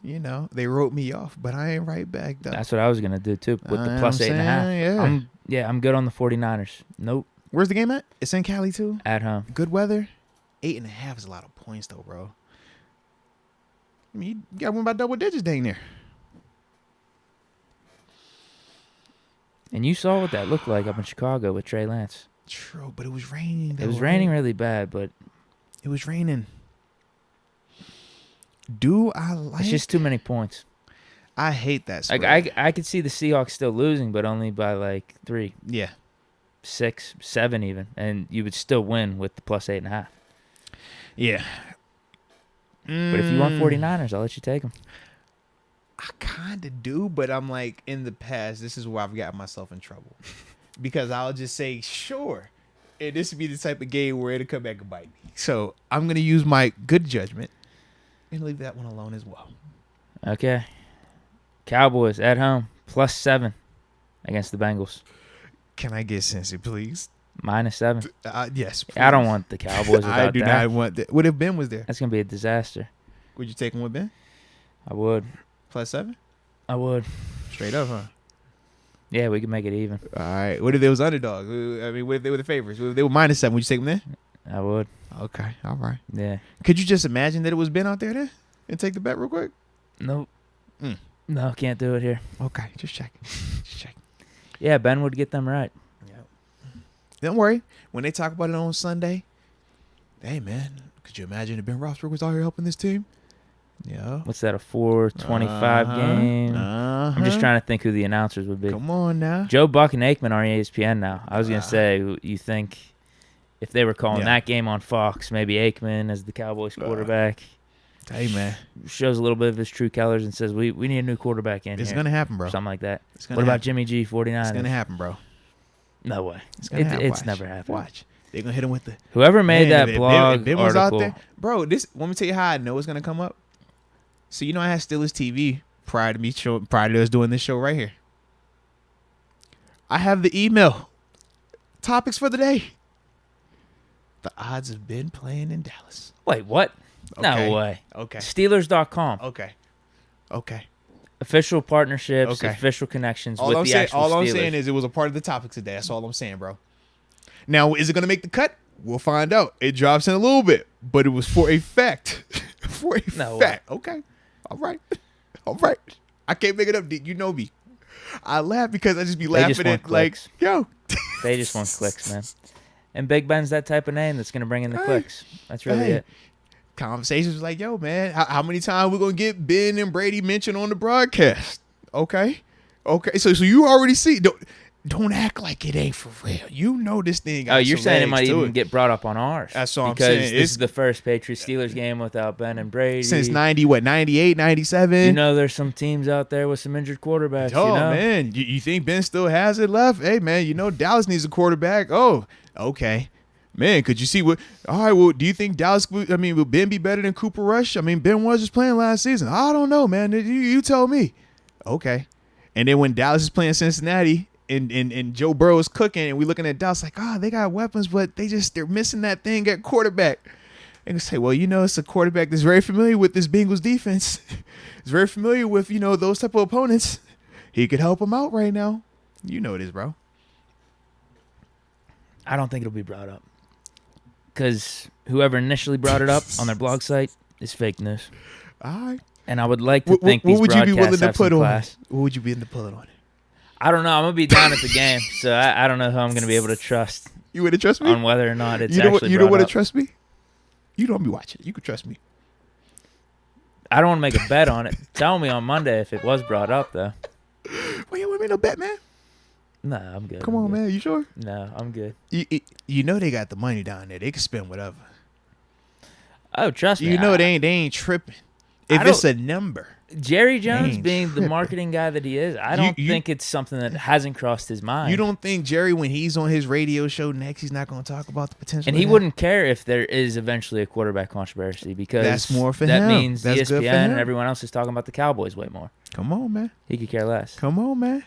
they wrote me off, but I ain't right back, though. That's what I was going to do, too, with the +8.5. Yeah. I'm good on the 49ers. Nope. Where's the game at? It's in Cali, too? At home. Good weather? 8.5 is a lot of points, though, bro. I mean, you got one by double digits dang there. And you saw what that looked like up in Chicago with Trey Lance. True, but it was raining, though. It was raining really bad, but... It was raining. Do I like... It's just too many points. I hate that spread. Like I could see the Seahawks still losing, but only by like 3. Yeah. 6, 7 even, and you would still win with the plus 8.5. Yeah. But if you want 49ers, I'll let you take them. I kind of do, but I'm like, in the past, this is where I've gotten myself in trouble. Because I'll just say, sure. And this would be the type of game where it'll come back and bite me. So I'm going to use my good judgment and leave that one alone as well. Okay. Cowboys at home, plus 7 against the Bengals. Can I get Cincy, please? -7. Yes, please. I don't want the Cowboys without I do that. not want that. What if Ben was there? That's going to be a disaster. Would you take him with Ben? I would. +7? I would. Straight up, huh? Yeah, we can make it even. All right. What if they was underdogs? I mean, what if they were the favorites? What if they were -7? Would you take them there? I would. Okay. All right. Yeah. Could you just imagine that it was Ben out there then? And take the bet real quick? Nope. No, can't do it here. Okay. Just checking. Just checking. Yeah, Ben would get them right. Don't worry. When they talk about it on Sunday, hey, man, could you imagine if Ben Roethlisberger was out here helping this team? Yeah. What's that, a 425 game? I'm just trying to think who the announcers would be. Come on now. Joe Buck and Aikman are on ESPN now. I was going to say, you think if they were calling that game on Fox, maybe Aikman as the Cowboys quarterback. Hey, man. Shows a little bit of his true colors and says, we need a new quarterback in here. It's going to happen, bro. Something like that. What about Jimmy G, 49ers? It's going to happen, bro. No way. It's never happened. Watch. They're going to hit him with the... Whoever made that blog if Ben was article... out there, bro, let me tell you how I know it's going to come up. So, you know, I had Steelers TV prior to us doing this show right here. I have the email. Topics for the day. The odds of Ben playing in Dallas. Wait, what? Okay. No way. Okay. Steelers.com. Okay. Official partnerships, official connections with the actual Steelers. All I'm saying is it was a part of the topics today. That's all I'm saying, bro. Now, is it going to make the cut? We'll find out. It drops in a little bit, but it was for a fact. For a fact. Okay. All right. I can't make it up, Deke. You know me. I laugh because I just be laughing at like, yo. They just want clicks, man. And Big Ben's that type of name that's going to bring in the clicks. That's really it. Conversations was like, yo, man, how many times we going to get Ben and Brady mentioned on the broadcast? Okay. So you already see. Don't act like it ain't for real. You know this thing got you're saying it might even get brought up on ours. That's all I'm saying. Because this is the first Patriots-Steelers game without Ben and Brady. Since 98, 97? You know there's some teams out there with some injured quarterbacks, Oh, you know? Man. You think Ben still has it left? Hey, man, you know Dallas needs a quarterback. Oh, okay. Man, could you see what? All right, well, do you think will Ben be better than Cooper Rush? I mean, Ben was just playing last season. I don't know, man. You tell me. Okay. And then when Dallas is playing Cincinnati and Joe Burrow is cooking and we looking at Dallas like, they got weapons, but they're missing that thing at quarterback. And you say, well, it's a quarterback that's very familiar with this Bengals defense. He's very familiar with, those type of opponents. He could help them out right now. You know it is, bro. I don't think it'll be brought up. Because whoever initially brought it up on their blog site is fake news. All right. And I would like to think these broadcasts have some class. What would you be willing to put on it? What would you be willing to put on it? I don't know. I'm going to be down at the game, so I don't know who I'm going to be able to trust. You would trust me? On whether or not it's You don't want to trust me? You don't be watching it. You can trust me. I don't want to make a bet on it. Tell me on Monday if it was brought up, though. Well, you want me no bet, man? Nah, I'm good. Come on, man. You sure? No, I'm good. You know they got the money down there. They can spend whatever. Oh, trust me. You know they ain't tripping. If it's a number. Jerry Jones being the marketing guy that he is, I don't think it's something that hasn't crossed his mind. You don't think Jerry, when he's on his radio show next, he's not going to talk about the potential? And he wouldn't care if there is eventually a quarterback controversy because that's more for that him. means that's ESPN and everyone else is talking about the Cowboys way more. Come on, man. He could care less. Come on, man.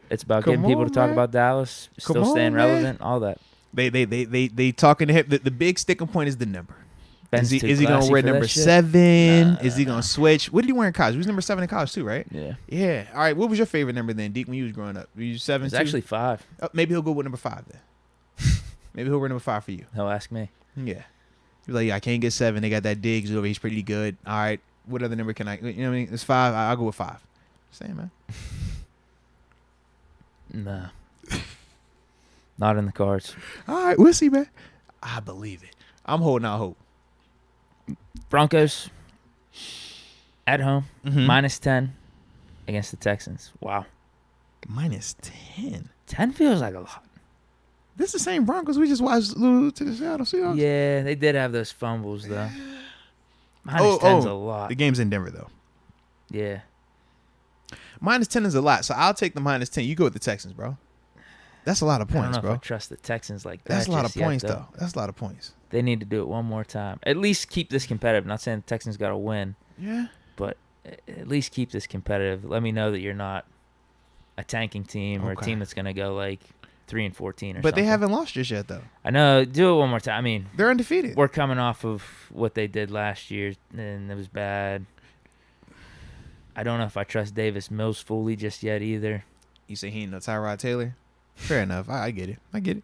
It's about getting people to talk about Dallas, still staying relevant, all that. They talking to him. The big sticking point is the number. Is he going to wear number 7? Is he going to switch? What did he wear in college? He was number 7 in college too, right? Yeah. Yeah. All right. What was your favorite number then, Deke, when you was growing up? Were you 7? It's actually 5. Maybe he'll go with number 5 then. Maybe he'll wear number 5 for you. He'll ask me. Yeah. He's like, I can't get 7. They got that Diggs over. He's pretty good. All right. What other number can I? You know what I mean? It's 5. I'll go with 5. Same, man. Nah. Not in the cards. All right. We'll see, man. I believe it. I'm holding out hope. Broncos at home, -10. against the Texans. Wow. -10. 10 feels like a lot. This is the same Broncos we just watched lose to the Seattle Seahawks. Yeah, they did have those fumbles, though. -10's a lot. The game's in Denver, though. Yeah. -10 is a lot, so I'll take the -10. You go with the Texans, bro. That's a lot of I don't points, know bro. if I trust the Texans like that. That's a lot of just yet, points, though. That's a lot of points. They need to do it one more time. At least keep this competitive. Not saying the Texans got to win, Yeah. but at least keep this competitive. Let me know that you're not a tanking team or a team that's going to go like 3-14 or something. But they haven't lost just yet, though. I know. Do it one more time. I mean, they're undefeated. We're coming off of what they did last year, and it was bad. I don't know if I trust Davis Mills fully just yet either. You say he ain't no Tyrod Taylor? Fair enough. I get it. I get it.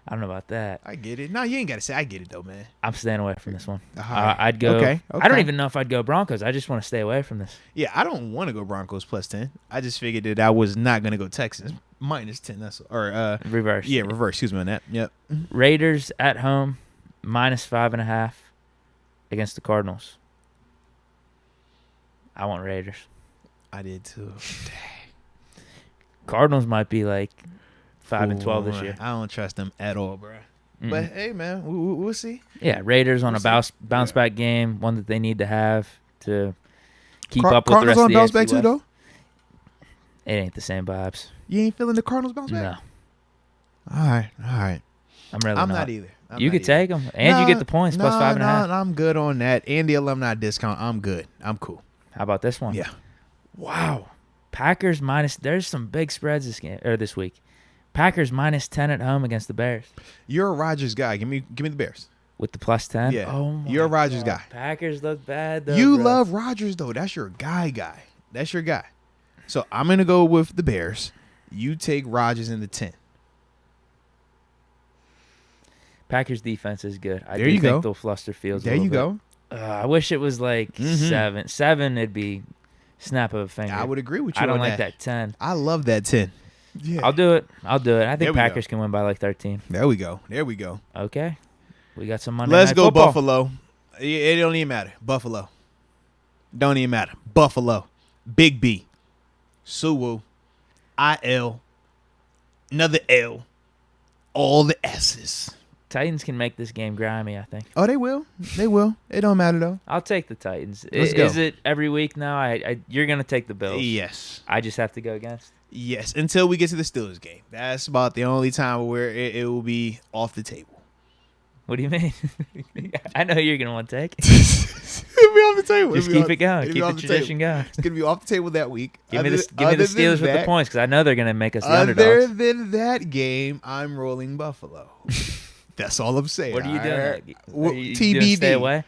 I don't know about that. I get it. No, you ain't got to say I get it, though, man. I'm staying away from this one. Right. I'd go. Okay. I don't even know if I'd go Broncos. I just want to stay away from this. Yeah, I don't want to go Broncos +10. I just figured that I was not going to go Texans -10. That's Reverse. Yeah, reverse. Excuse me on that. Yep. Raiders at home -5.5 against the Cardinals. I want Raiders. I did too. Cardinals might be like 5-12 this year. I don't trust them at all, bro. But hey, man, we'll see. Yeah, Raiders on a bounce back game, one that they need to have to keep up with Cardinals the rest on of the bounce AFC back too, West. though. It ain't the same vibes. You ain't feeling the Cardinals bounce back? No, All right. I'm not either. You could take them, and you get the points plus 5.5. No, I'm good on that. And the alumni discount, I'm good. I'm cool. How about this one? Yeah. Wow. Packers minus. There's some big spreads this week. Packers -10 at home against the Bears. You're a Rodgers guy. Give me the Bears. With the +10? Yeah. Oh my You're a Rodgers God. guy. Packers look bad, though. You bro. love Rodgers, though. That's your guy. That's your guy. So I'm going to go with the Bears. You take Rodgers in the 10. Packers defense is good. I There you think go. they'll fluster fields There a you little go. bit. I wish it was like 7. 7, it'd be snap of a finger. I would agree with you I don't on like that 10. I love that 10. Yeah. I'll do it. I There think we Packers can win by like 13. There we go. Okay. We got some Monday Let's Night go Football. Buffalo. It don't even matter. Buffalo. Don't even matter. Buffalo. Big B. Suwu. IL. Another L. All the S's. Titans can make this game grimy, I think. Oh, they will. It don't matter, though. I'll take the Titans. Let's go. Is it every week now? You're going to take the Bills. Yes. I just have to go against. Yes. Until we get to the Steelers game. That's about the only time where it will be off the table. What do you mean? I know you're going to want to take. It'll be off the table. Just keep it going. Keep the tradition going. It's going to be off the table that week. Give me the Steelers with the points because I know they're going to make us the Other underdogs. than that game, I'm rolling Buffalo. That's all I'm saying. What are you doing? Well, Are you TBD. doing stay away?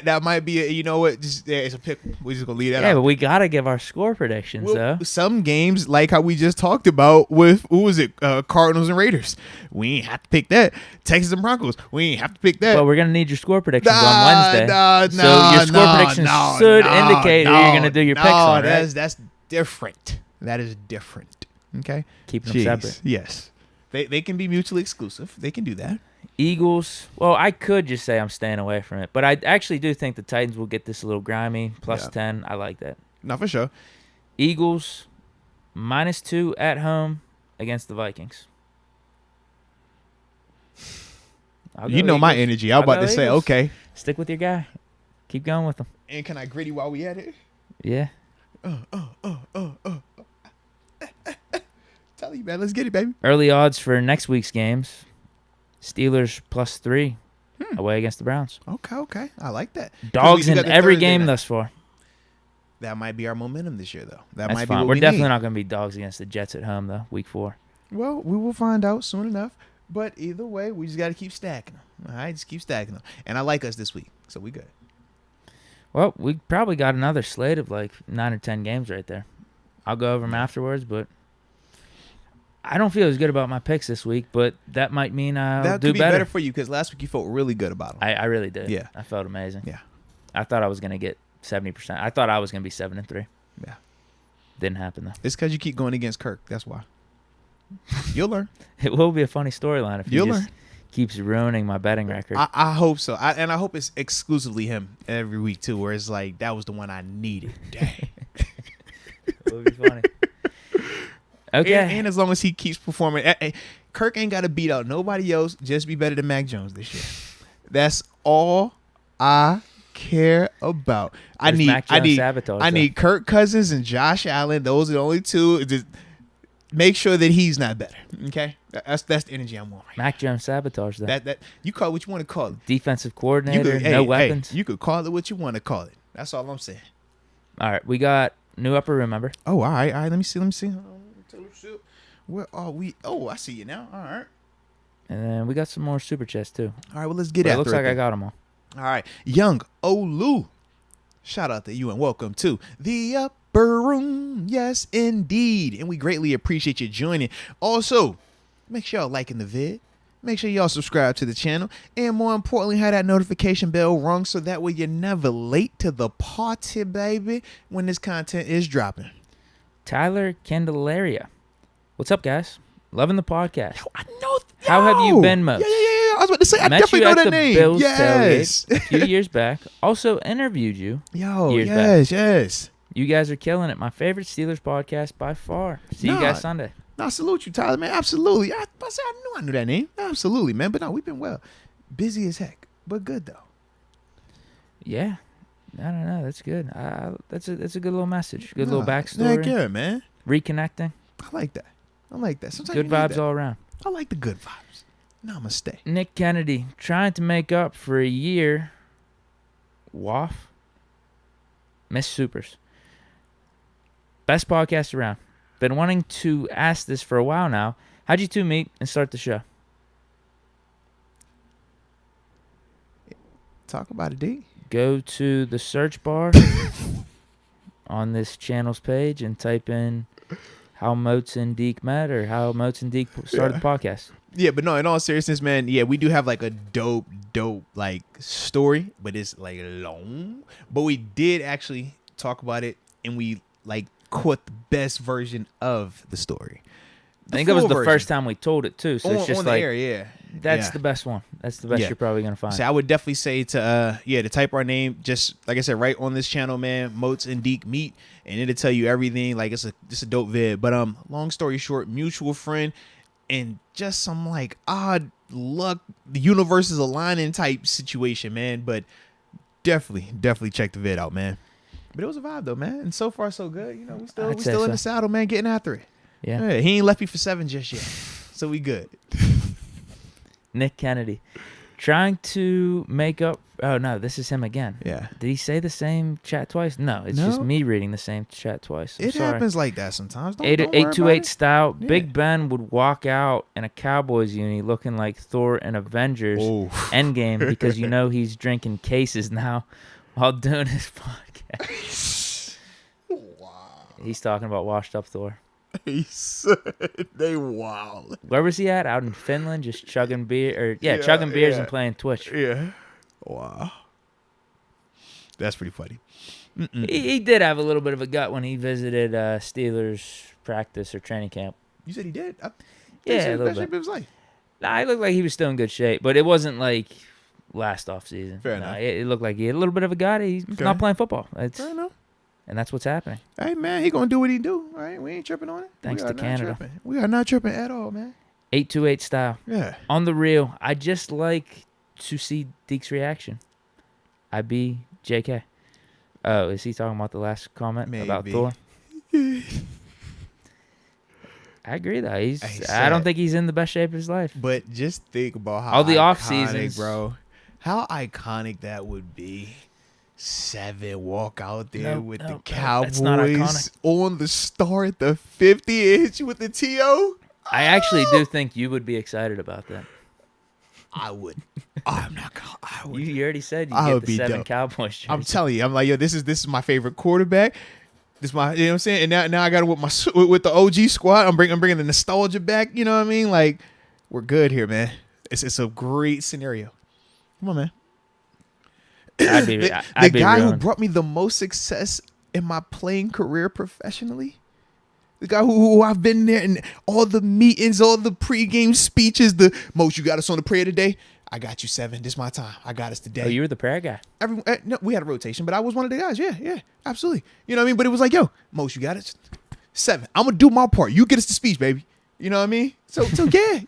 That might be you know what? Just it's a pick. We're just gonna leave that out. Yeah, but we gotta give our score predictions though. Some games, like how we just talked about with who was it? Cardinals and Raiders. We ain't have to pick that. Texans and Broncos. We ain't have to pick that. But we're gonna need your score predictions on Wednesday. so your score predictions should indicate who you're gonna do your picks on. Right? That's different. That is different. Okay, keeping them separate. Yes, they can be mutually exclusive. They can do that. Eagles. Well, I could just say I'm staying away from it, but I actually do think the Titans will get this a little grimy. Plus 10. I like that. Not for sure. Eagles -2 at home against the Vikings. You know my energy. I'm about to say, okay. Stick with your guy. Keep going with them. And can I gritty while we at it? Yeah. Tell you, man. Let's get it, baby. Early odds for next week's games. Steelers +3 away against the Browns. Okay. I like that. Dogs in every game thus far. That might be our momentum this year, though. That's might fine. be what We're we definitely need. not going to be dogs against the Jets at home, though, week 4. Well, we will find out soon enough. But either way, we just got to keep stacking them. All right, just keep stacking them. And I like us this week, so we good. Well, we probably got another slate of like 9 or 10 games right there. I'll go over them afterwards, but I don't feel as good about my picks this week, but that might mean I'll that do could be better. better for you because last week you felt really good about them. I really did. Yeah. I felt amazing. Yeah. I thought I was going to get 70%. I thought I was going to be 7-3. Yeah. Didn't happen, though. It's because you keep going against Kirk. That's why. You'll learn. It will be a funny storyline if he You'll just learn. keeps ruining my betting record. I hope so. And I hope it's exclusively him every week, too, where it's like, that was the one I needed. Dang. would be funny. Okay. And as long as he keeps performing, Kirk ain't got to beat out nobody else. Just be better than Mac Jones this year. That's all I care about. I need Kirk Cousins and Josh Allen. Those are the only two. Just make sure that he's not better. Okay, that's the energy I'm on. Right Mac Jones sabotage though. That you call it what you want to call it. Defensive coordinator, no weapons. You could call it what you want to call it. That's all I'm saying. All right, we got new upper room member. Oh, all right. Let me see. Where are we? Oh, I see you now. All right. And then we got some more super chats too. All right, well, let's get it. It Looks like I got them all. All right. Young Olu. Shout out to you and welcome to the upper room. Yes, indeed. And we greatly appreciate you joining. Also, make sure y'all liking the vid. Make sure y'all subscribe to the channel. And more importantly, have that notification bell rung so that way you're never late to the party, baby, when this content is dropping. Tyler Candelaria. What's up, guys? Loving the podcast. Yo, I know. How have you been, Moats? Yeah. I was about to say, I Met definitely you know at that the name. Bills Yes. tailgate a few years back. Also interviewed you. Yes. You guys are killing it. My favorite Steelers podcast by far. See you guys Sunday. No, salute you, Tyler, man. Absolutely. I knew that name. Absolutely, man. But no, we've been well. Busy as heck, but good, though. Yeah. No. That's good. That's a good little message. Good little backstory. Heck yeah, man. Reconnecting. I like that. Sometimes good vibes all around. I like the good vibes. Namaste. Nick Kennedy, trying to make up for a year. Waff. Miss Supers. Best podcast around. Been wanting to ask this for a while now. How'd you two meet and start the show? Talk about it, D. Go to the search bar on this channel's page and type in how Moats and Deke met or how Moats and Deke started the podcast. Yeah, but no, in all seriousness, man, yeah, we do have like a dope, like story, but it's like long. But we did actually talk about it and we like caught the best version of the story. I think it was the first time we told it too. So it's just on like, the air, yeah. That's the best one. That's the best you're probably going to find. So I would definitely say to type our name, just like I said, right on this channel, man, Moats and Deke meet, and it'll tell you everything. Like it's a dope vid. But long story short, mutual friend and just some like odd luck, the universe is aligning type situation, man. But definitely check the vid out, man. But it was a vibe though, man. And so far so good. You know, we still in the saddle, man, getting after it. Yeah. He ain't left me for 7 just yet. So we good. Nick Kennedy. Trying to make up. Oh, no, this is him again. Yeah. Did he say the same chat twice? No, it's just me reading the same chat twice. It happens like that sometimes. Don't 828 style. Yeah. Big Ben would walk out in a Cowboys uni looking like Thor and Avengers Endgame because you know he's drinking cases now while doing his podcast. Wow. He's talking about washed up Thor. He said they wild. Where was he at? Out in Finland, just chugging beer, chugging beers and playing Twitch. Yeah. Wow. That's pretty funny. He did have a little bit of a gut when he visited Steelers practice or training camp. You said he did? Yeah, a little bit. Shape of his life. Nah, he looked like he was still in good shape, but it wasn't like last off season. Fair enough. It looked like he had a little bit of a gut. He's not playing football. Fair enough. And that's what's happening. Hey, man, he going to do what he do, all right? We ain't tripping on it. Thanks to Canada. We are not tripping at all, man. 828 style. Yeah. On the real, I just like to see Deke's reaction. I be JK. Oh, is he talking about the last comment about Thor? I agree, though. I don't think he's in the best shape of his life. But just think about how all the off iconic, seasons, bro. How iconic that would be. 7 walk out there with the Cowboys on the star at the 50 inch with the TO. I actually do think you would be excited about that. I would. I'm not gonna. I would. You already said you get the 7 dope. Cowboys jersey. I'm telling you. I'm like, yo, this is my favorite quarterback. This my, you know what I'm saying? And now I got it with the OG squad. I'm bringing the nostalgia back. You know what I mean? Like, we're good here, man. It's a great scenario. Come on, man. The guy who brought me the most success in my playing career professionally, the guy who I've been there in all the meetings, all the pregame speeches, the most you got us on the prayer today. I got you 7. This is my time. I got us today. Oh, you were the prayer guy. No, we had a rotation, but I was one of the guys. Yeah, absolutely. You know what I mean? But it was like, yo, most you got it. 7. I'm gonna do my part. You get us the speech, baby. You know what I mean? So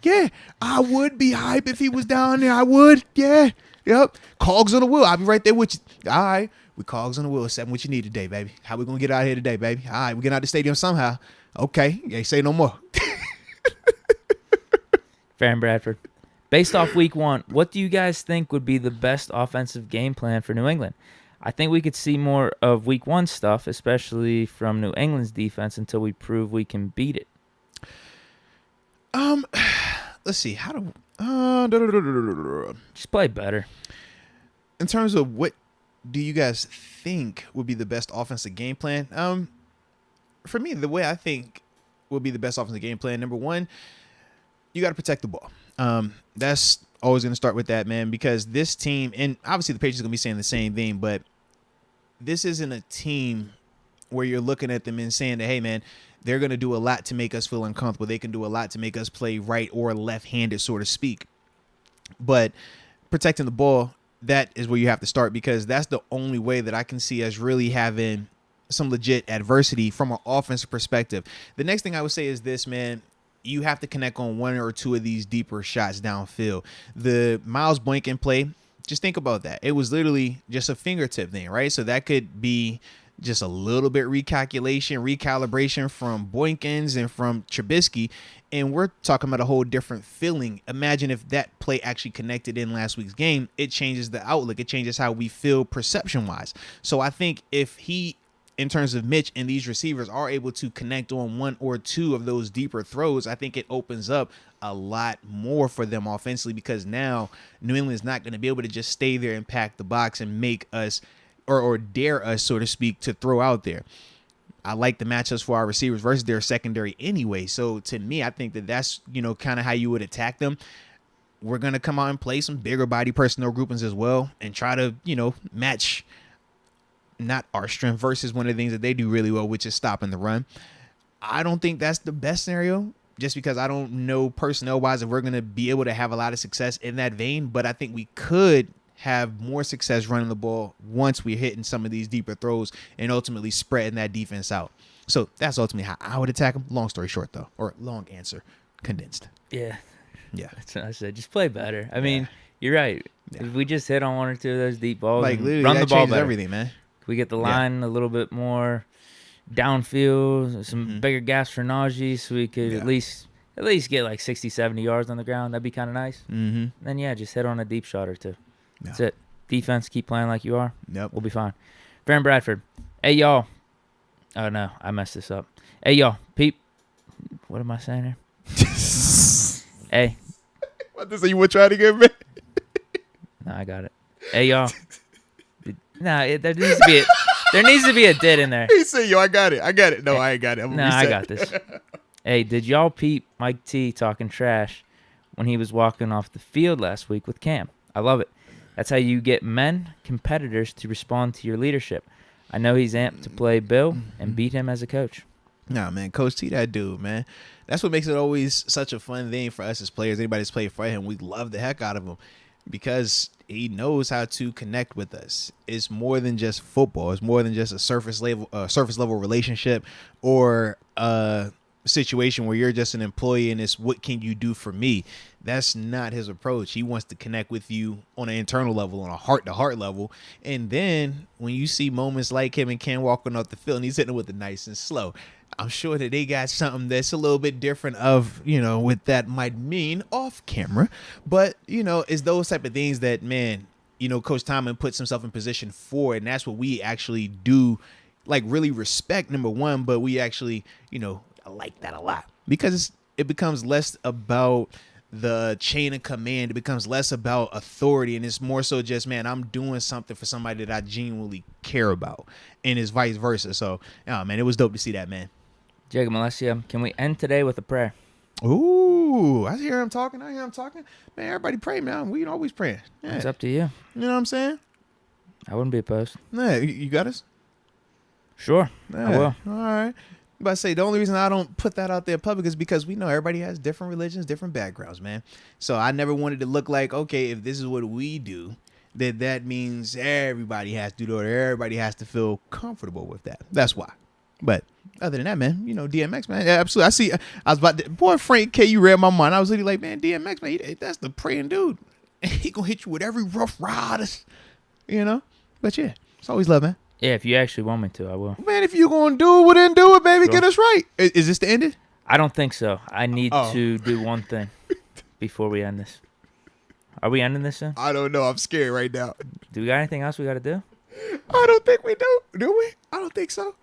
yeah. I would be hype if he was down there. I would. Yeah. Yep. Cogs on the wheel. I'll be right there with you. All right. We cogs on the wheel. 7, what you need today, baby? How we gonna get out here today, baby? All right, we get out the stadium somehow. Okay. Yeah, say no more. Fair and Bradford. Based off week 1, what do you guys think would be the best offensive game plan for New England? I think we could see more of week 1 stuff, especially from New England's defense, until we prove we can beat it. Let's see. How do just play better? In terms of what do you guys think would be the best offensive game plan? For me, the way I think would be the best offensive game plan, number 1, you got to protect the ball. That's always going to start with that, man, because this team, and obviously the Patriots are going to be saying the same thing, but this isn't a team where you're looking at them and saying that, hey, man, they're going to do a lot to make us feel uncomfortable. They can do a lot to make us play right or left-handed, so to speak. But protecting the ball, that is where you have to start, because that's the only way that I can see us really having some legit adversity from an offensive perspective. The next thing I would say is this, man. You have to connect on 1 or 2 of these deeper shots downfield. The Miles Boykin play, just think about that. It was literally just a fingertip thing, right? So that could be just a little bit recalibration from Boykins and from Trubisky, and we're talking about a whole different feeling. Imagine if that play actually connected in last week's game. It changes the outlook. It changes how we feel perception-wise. So I think if he, in terms of Mitch and these receivers, are able to connect on 1 or 2 of those deeper throws, I think it opens up a lot more for them offensively, because now New England's not going to be able to just stay there and pack the box and make us or dare us, so to speak, to throw out there. I like the matchups for our receivers versus their secondary anyway. So to me, I think that that's, kind of how you would attack them. We're going to come out and play some bigger body personnel groupings as well and try to, match not our strength versus one of the things that they do really well, which is stopping the run. I don't think that's the best scenario, just because I don't know personnel-wise if we're going to be able to have a lot of success in that vein, but I think we could have more success running the ball once we're hitting some of these deeper throws and ultimately spreading that defense out. So that's ultimately how I would attack them. Long story short, though, or long answer, condensed. Yeah. That's what I said. Just play better. I mean, you're right. Yeah. If we just hit on 1 or 2 of those deep balls, like literally, run the ball better. Everything, man. We get the line a little bit more downfield, some bigger gaps for Najee, so we could at least get like 60, 70 yards on the ground. That'd be kind of nice. Mm-hmm. Then, just hit on a deep shot or 2. That's it. Defense, keep playing like you are. Yep. We'll be fine. Fair and Bradford. Hey, y'all. Oh, no. I messed this up. Hey, y'all. Peep. What am I saying here? Hey. What this? You were trying to get me? No, I got it. Hey, y'all. There needs to be a did in there. He said, yo, I got it. No, I ain't got it. I got this. Hey, did y'all peep Mike T talking trash when he was walking off the field last week with Cam? I love it. That's how you get men, competitors, to respond to your leadership. I know he's amped to play Bill and beat him as a coach. Nah, man, Coach T, that dude, man. That's what makes it always such a fun thing for us as players. Anybody that's played for him, we love the heck out of him because he knows how to connect with us. It's more than just football. It's more than just a surface level relationship or a situation where you're just an employee and it's what can you do for me. That's not his approach. He wants to connect with you on an internal level, on a heart-to-heart level. And then when you see moments like him and Ken walking off the field and he's hitting it with the nice and slow, I'm sure that they got something that's a little bit different of, what that might mean off camera. But, it's those type of things that, man, Coach Tomlin puts himself in position for, and that's what we actually do, like, really respect, number one, but we actually, I like that a lot because it becomes less about the chain of command. It becomes less about authority, and it's more so just, man, I'm doing something for somebody that I genuinely care about, and it's vice versa. So, man, it was dope to see that, man. Jacob Alessia, can we end today with a prayer? Ooh, I hear him talking. Man, everybody pray, man. We always praying. Yeah. It's up to you. You know what I'm saying? I wouldn't be opposed. Yeah, you got us? Sure, yeah. I will. All right. But I say the only reason I don't put that out there in public is because we know everybody has different religions, different backgrounds, man. So I never wanted to look like, okay, if this is what we do, that means everybody has to do it or everybody has to feel comfortable with that. That's why. But Other than that, man, DMX, man, yeah, absolutely. I was about to, boy, Frank K, you read my mind. I was literally like, man, DMX, man, that's the praying dude. He gonna hit you with every rough riders, But yeah, it's always love, man. Yeah, if you actually want me to, I will. Man, if you gonna do it, well, then do it, baby. Sure. Get us right. Is this the ending? I don't think so. I need to do one thing before we end this. Are we ending this soon? I don't know. I'm scared right now. Do we got anything else we got to do? I don't think we do. Do we? I don't think so.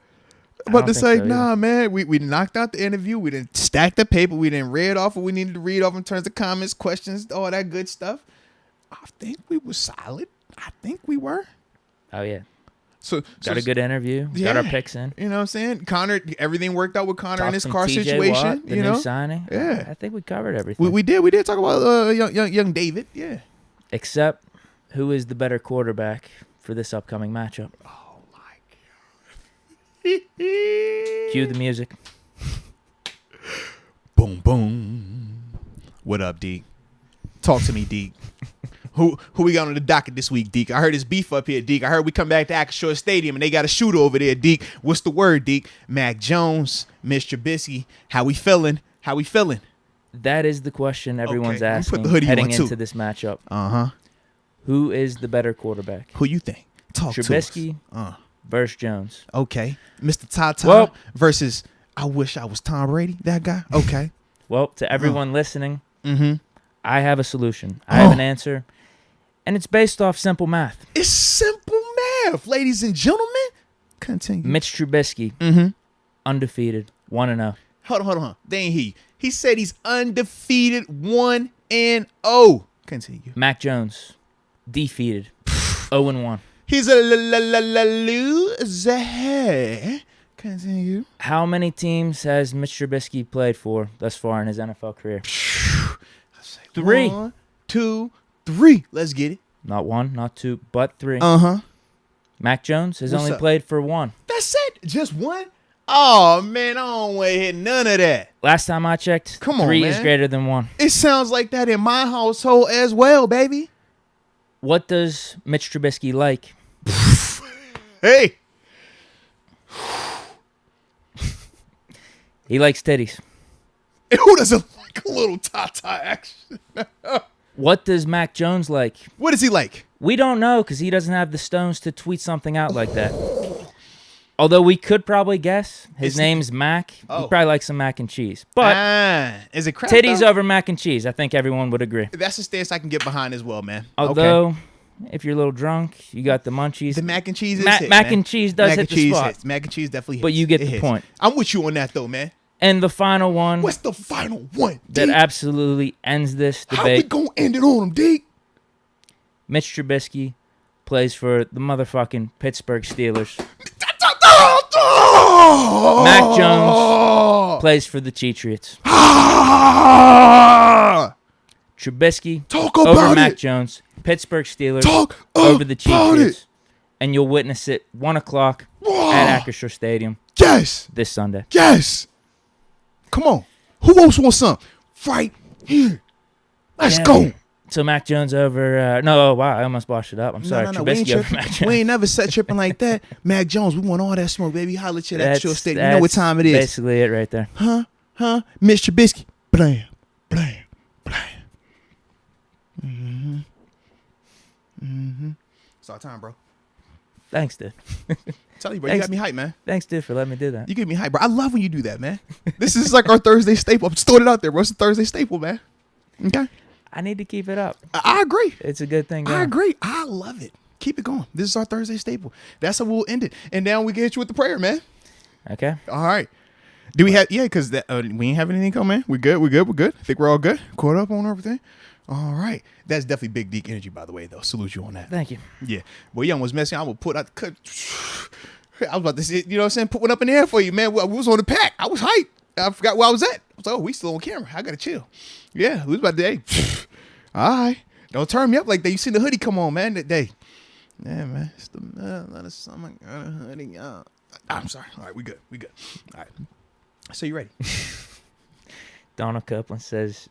But to say, nah, man, we knocked out the interview. We didn't stack the paper. We didn't read off what we needed to read off in terms of comments, questions, all that good stuff. I think we were solid. I think we were. Oh, yeah. So got a good interview. Yeah. Got our picks in. You know what I'm saying? Connor, everything worked out with Connor in his car TJ situation. Watt, the new signing. Yeah. I think we covered everything. We did talk about young David. Yeah. Except who is the better quarterback for this upcoming matchup? Oh, my God. Cue the music. Boom, boom. What up, Deke? Talk to me, Deke. Who we got on the docket this week, Deke? I heard it's beef up here, Deke. I heard we come back to Acrisure Stadium and they got a shooter over there, Deke. What's the word, Deke? Mac Jones, Mr. Trubisky. How we feeling? That is the question everyone's Okay, asking put the hoodie heading on, too. into this matchup. Uh-huh. Who is the better quarterback? Who you think? Talk Trubisky to us. versus Jones. Okay. Mr. Tata Well- versus I wish I was Tom Brady, that guy. Okay. Well, to everyone listening, Mm-hmm. I have a solution. I have an answer, and it's based off simple math. It's simple math, ladies and gentlemen. Continue. Mitch Trubisky, undefeated, 1-0. Hold on. They ain't he. He said he's undefeated 1-0. Continue. Mac Jones, defeated, 0-1. He's a loser. Continue. How many teams has Mitch Trubisky played for thus far in his NFL career? 3. 1, 2, 3. Let's get it. Not 1, not 2, but 3. Uh-huh. Mac Jones has What's only up? played for 1. That's it. Just 1? Oh, man, I don't want to hit none of that. Last time I checked, Come on, 3 is man. greater than 1. It sounds like that in my household as well, baby. What does Mitch Trubisky like? Hey. He likes titties. And who doesn't like a little ta-ta action? What does Mac Jones like? What is he like? We don't know because he doesn't have the stones to tweet something out like that. Although we could probably guess. His name's Mac. He probably likes some mac and cheese. But is it crap, titties though? over mac and cheese. I think everyone would agree. That's a stance I can get behind as well, man. Although, if you're a little drunk, you got the munchies. The mac and cheese is Mac man. and cheese does mac hit and the cheese spot. hits. Mac and cheese definitely hits. But you get It the hits. point. I'm with you on that, though, man. And the final one What's the final one, that Deke? absolutely ends this How we debate. gonna end it on him, Deke? Mitch Trubisky plays for the motherfucking Pittsburgh Steelers. Mac Jones plays for the Patriots. Trubisky Talk over about Mac it. Jones. Pittsburgh Steelers Talk over the about Patriots. it. And you'll witness it 1 o'clock at Acrisure Stadium Yes. this Sunday. Yes. Come on. Who else wants some? Right here. Let's go. So Mac Jones over. No, wow, I almost botched it up. I'm sorry. No. We ain't, Trubisky over Mac Jones. we ain't never set tripping like that. Mac Jones, we want all that smoke, baby. Holla at you at Acrisure Stadium. You know what time it is. Basically it right there. Huh? Mr. Trubisky. Blam. It's our time, bro. Thanks, dude. Tell you, bro. Thanks. You got me hype, man. Thanks, dude, for letting me do that. You get me hype, bro. I love when you do that, man. This is like our Thursday staple. I'm just throwing it out there, bro. It's a Thursday staple, man. Okay? I need to keep it up. I agree. It's a good thing. I Going. agree. I love it. Keep it going. This is our Thursday staple. That's how we'll end it. And now we get you with the prayer, man. Okay. All right. Do we have, because we ain't have anything come, man. We're good. I think we're all good. Caught up on everything. All right. That's definitely big Deke energy, by the way, though. Salute you on that. Thank you. Yeah. Well, you almost messing. I will put out cut. I was about to say, you know what I'm saying? Put one up in the air for you, man. We was on the pack. I was hyped. I forgot where I was at. I was like, oh, we still on camera. I got to chill. Yeah. We was about to, hey, all right. Don't turn me up like that. You seen the hoodie come on, man, that day. Yeah, man. It's the middle of the summer. Hoodie. I'm sorry. All right. We good. All right. So you ready? Donald Copeland says,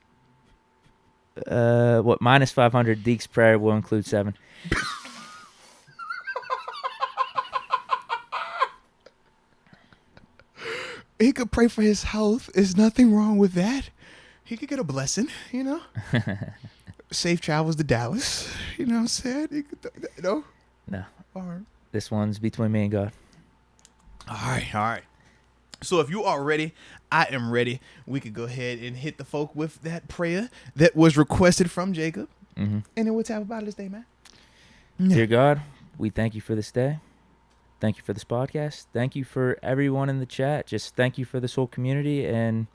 minus 500 Deke's prayer will include 7. He could pray for his health. There's nothing wrong with that. He could get a blessing, Safe travels to Dallas. You know what I'm saying? He could, No. All right. This one's between me and God. All right. So if you are ready, I am ready. We could go ahead and hit the folk with that prayer that was requested from Jacob. Mm-hmm. And then we'll talk about this day, man. Dear God, we thank you for this day. Thank you for this podcast. Thank you for everyone in the chat. Just thank you for this whole community and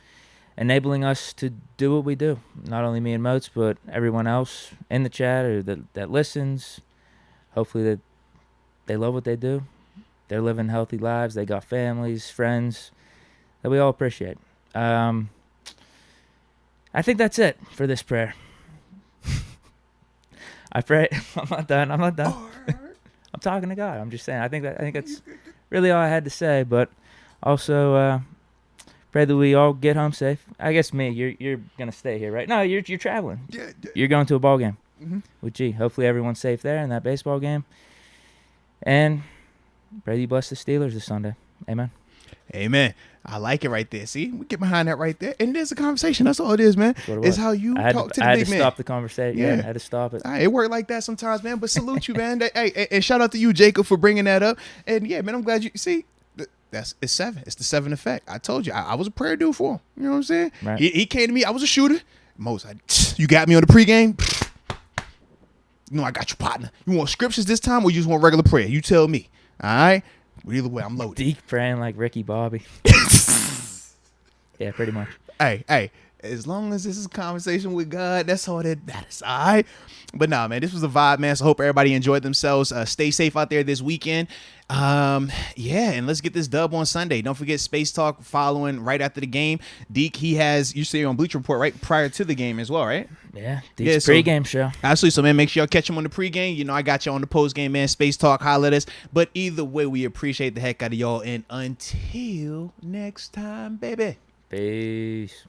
enabling us to do what we do. Not only me and Moats, but everyone else in the chat or that listens. Hopefully that they love what they do. They're living healthy lives. They got families, friends that we all appreciate. I think that's it for this prayer. I pray. I'm not done. I'm talking to God. I'm just saying. I think that's really all I had to say. But also pray that we all get home safe. I guess me. You're gonna stay here, right? No, you're traveling. Yeah. You're going to a ball game Mm-hmm. with G. Hopefully everyone's safe there in that baseball game. And pray that you bless the Steelers this Sunday. Amen. Amen. I like it right there. See, we get behind that right there. And there's a conversation. That's all it is, man. It's how you talk to the big man. I had to stop the conversation. Yeah, I had to stop it. It worked like that sometimes, man. But salute you, man. Hey, and shout out to you, Jacob, for bringing that up. And yeah, man, I'm glad you see. It's 7. It's the 7 effect. I told you, I was a prayer dude for him. You know what I'm saying? Right. He came to me. I was a shooter. Moats, you got me on the pregame. I got you, partner. You want scriptures this time, or you just want regular prayer? You tell me. All right. But either way, I'm loaded. Deke praying like Ricky Bobby. Yeah, pretty much. Hey, as long as this is a conversation with God, that's all that matters, all right? But nah, man, this was a vibe, man, so hope everybody enjoyed themselves. Stay safe out there this weekend. Yeah, and let's get this dub on Sunday. Don't forget Space Talk following right after the game. Deke, you see on Bleacher Report right prior to the game as well, right? Yeah, Deke's pregame show. Absolutely. So, man, make sure y'all catch him on the pregame. I got you on the postgame, man. Space Talk, holler at us. But either way, we appreciate the heck out of y'all. And until next time, baby. Peace.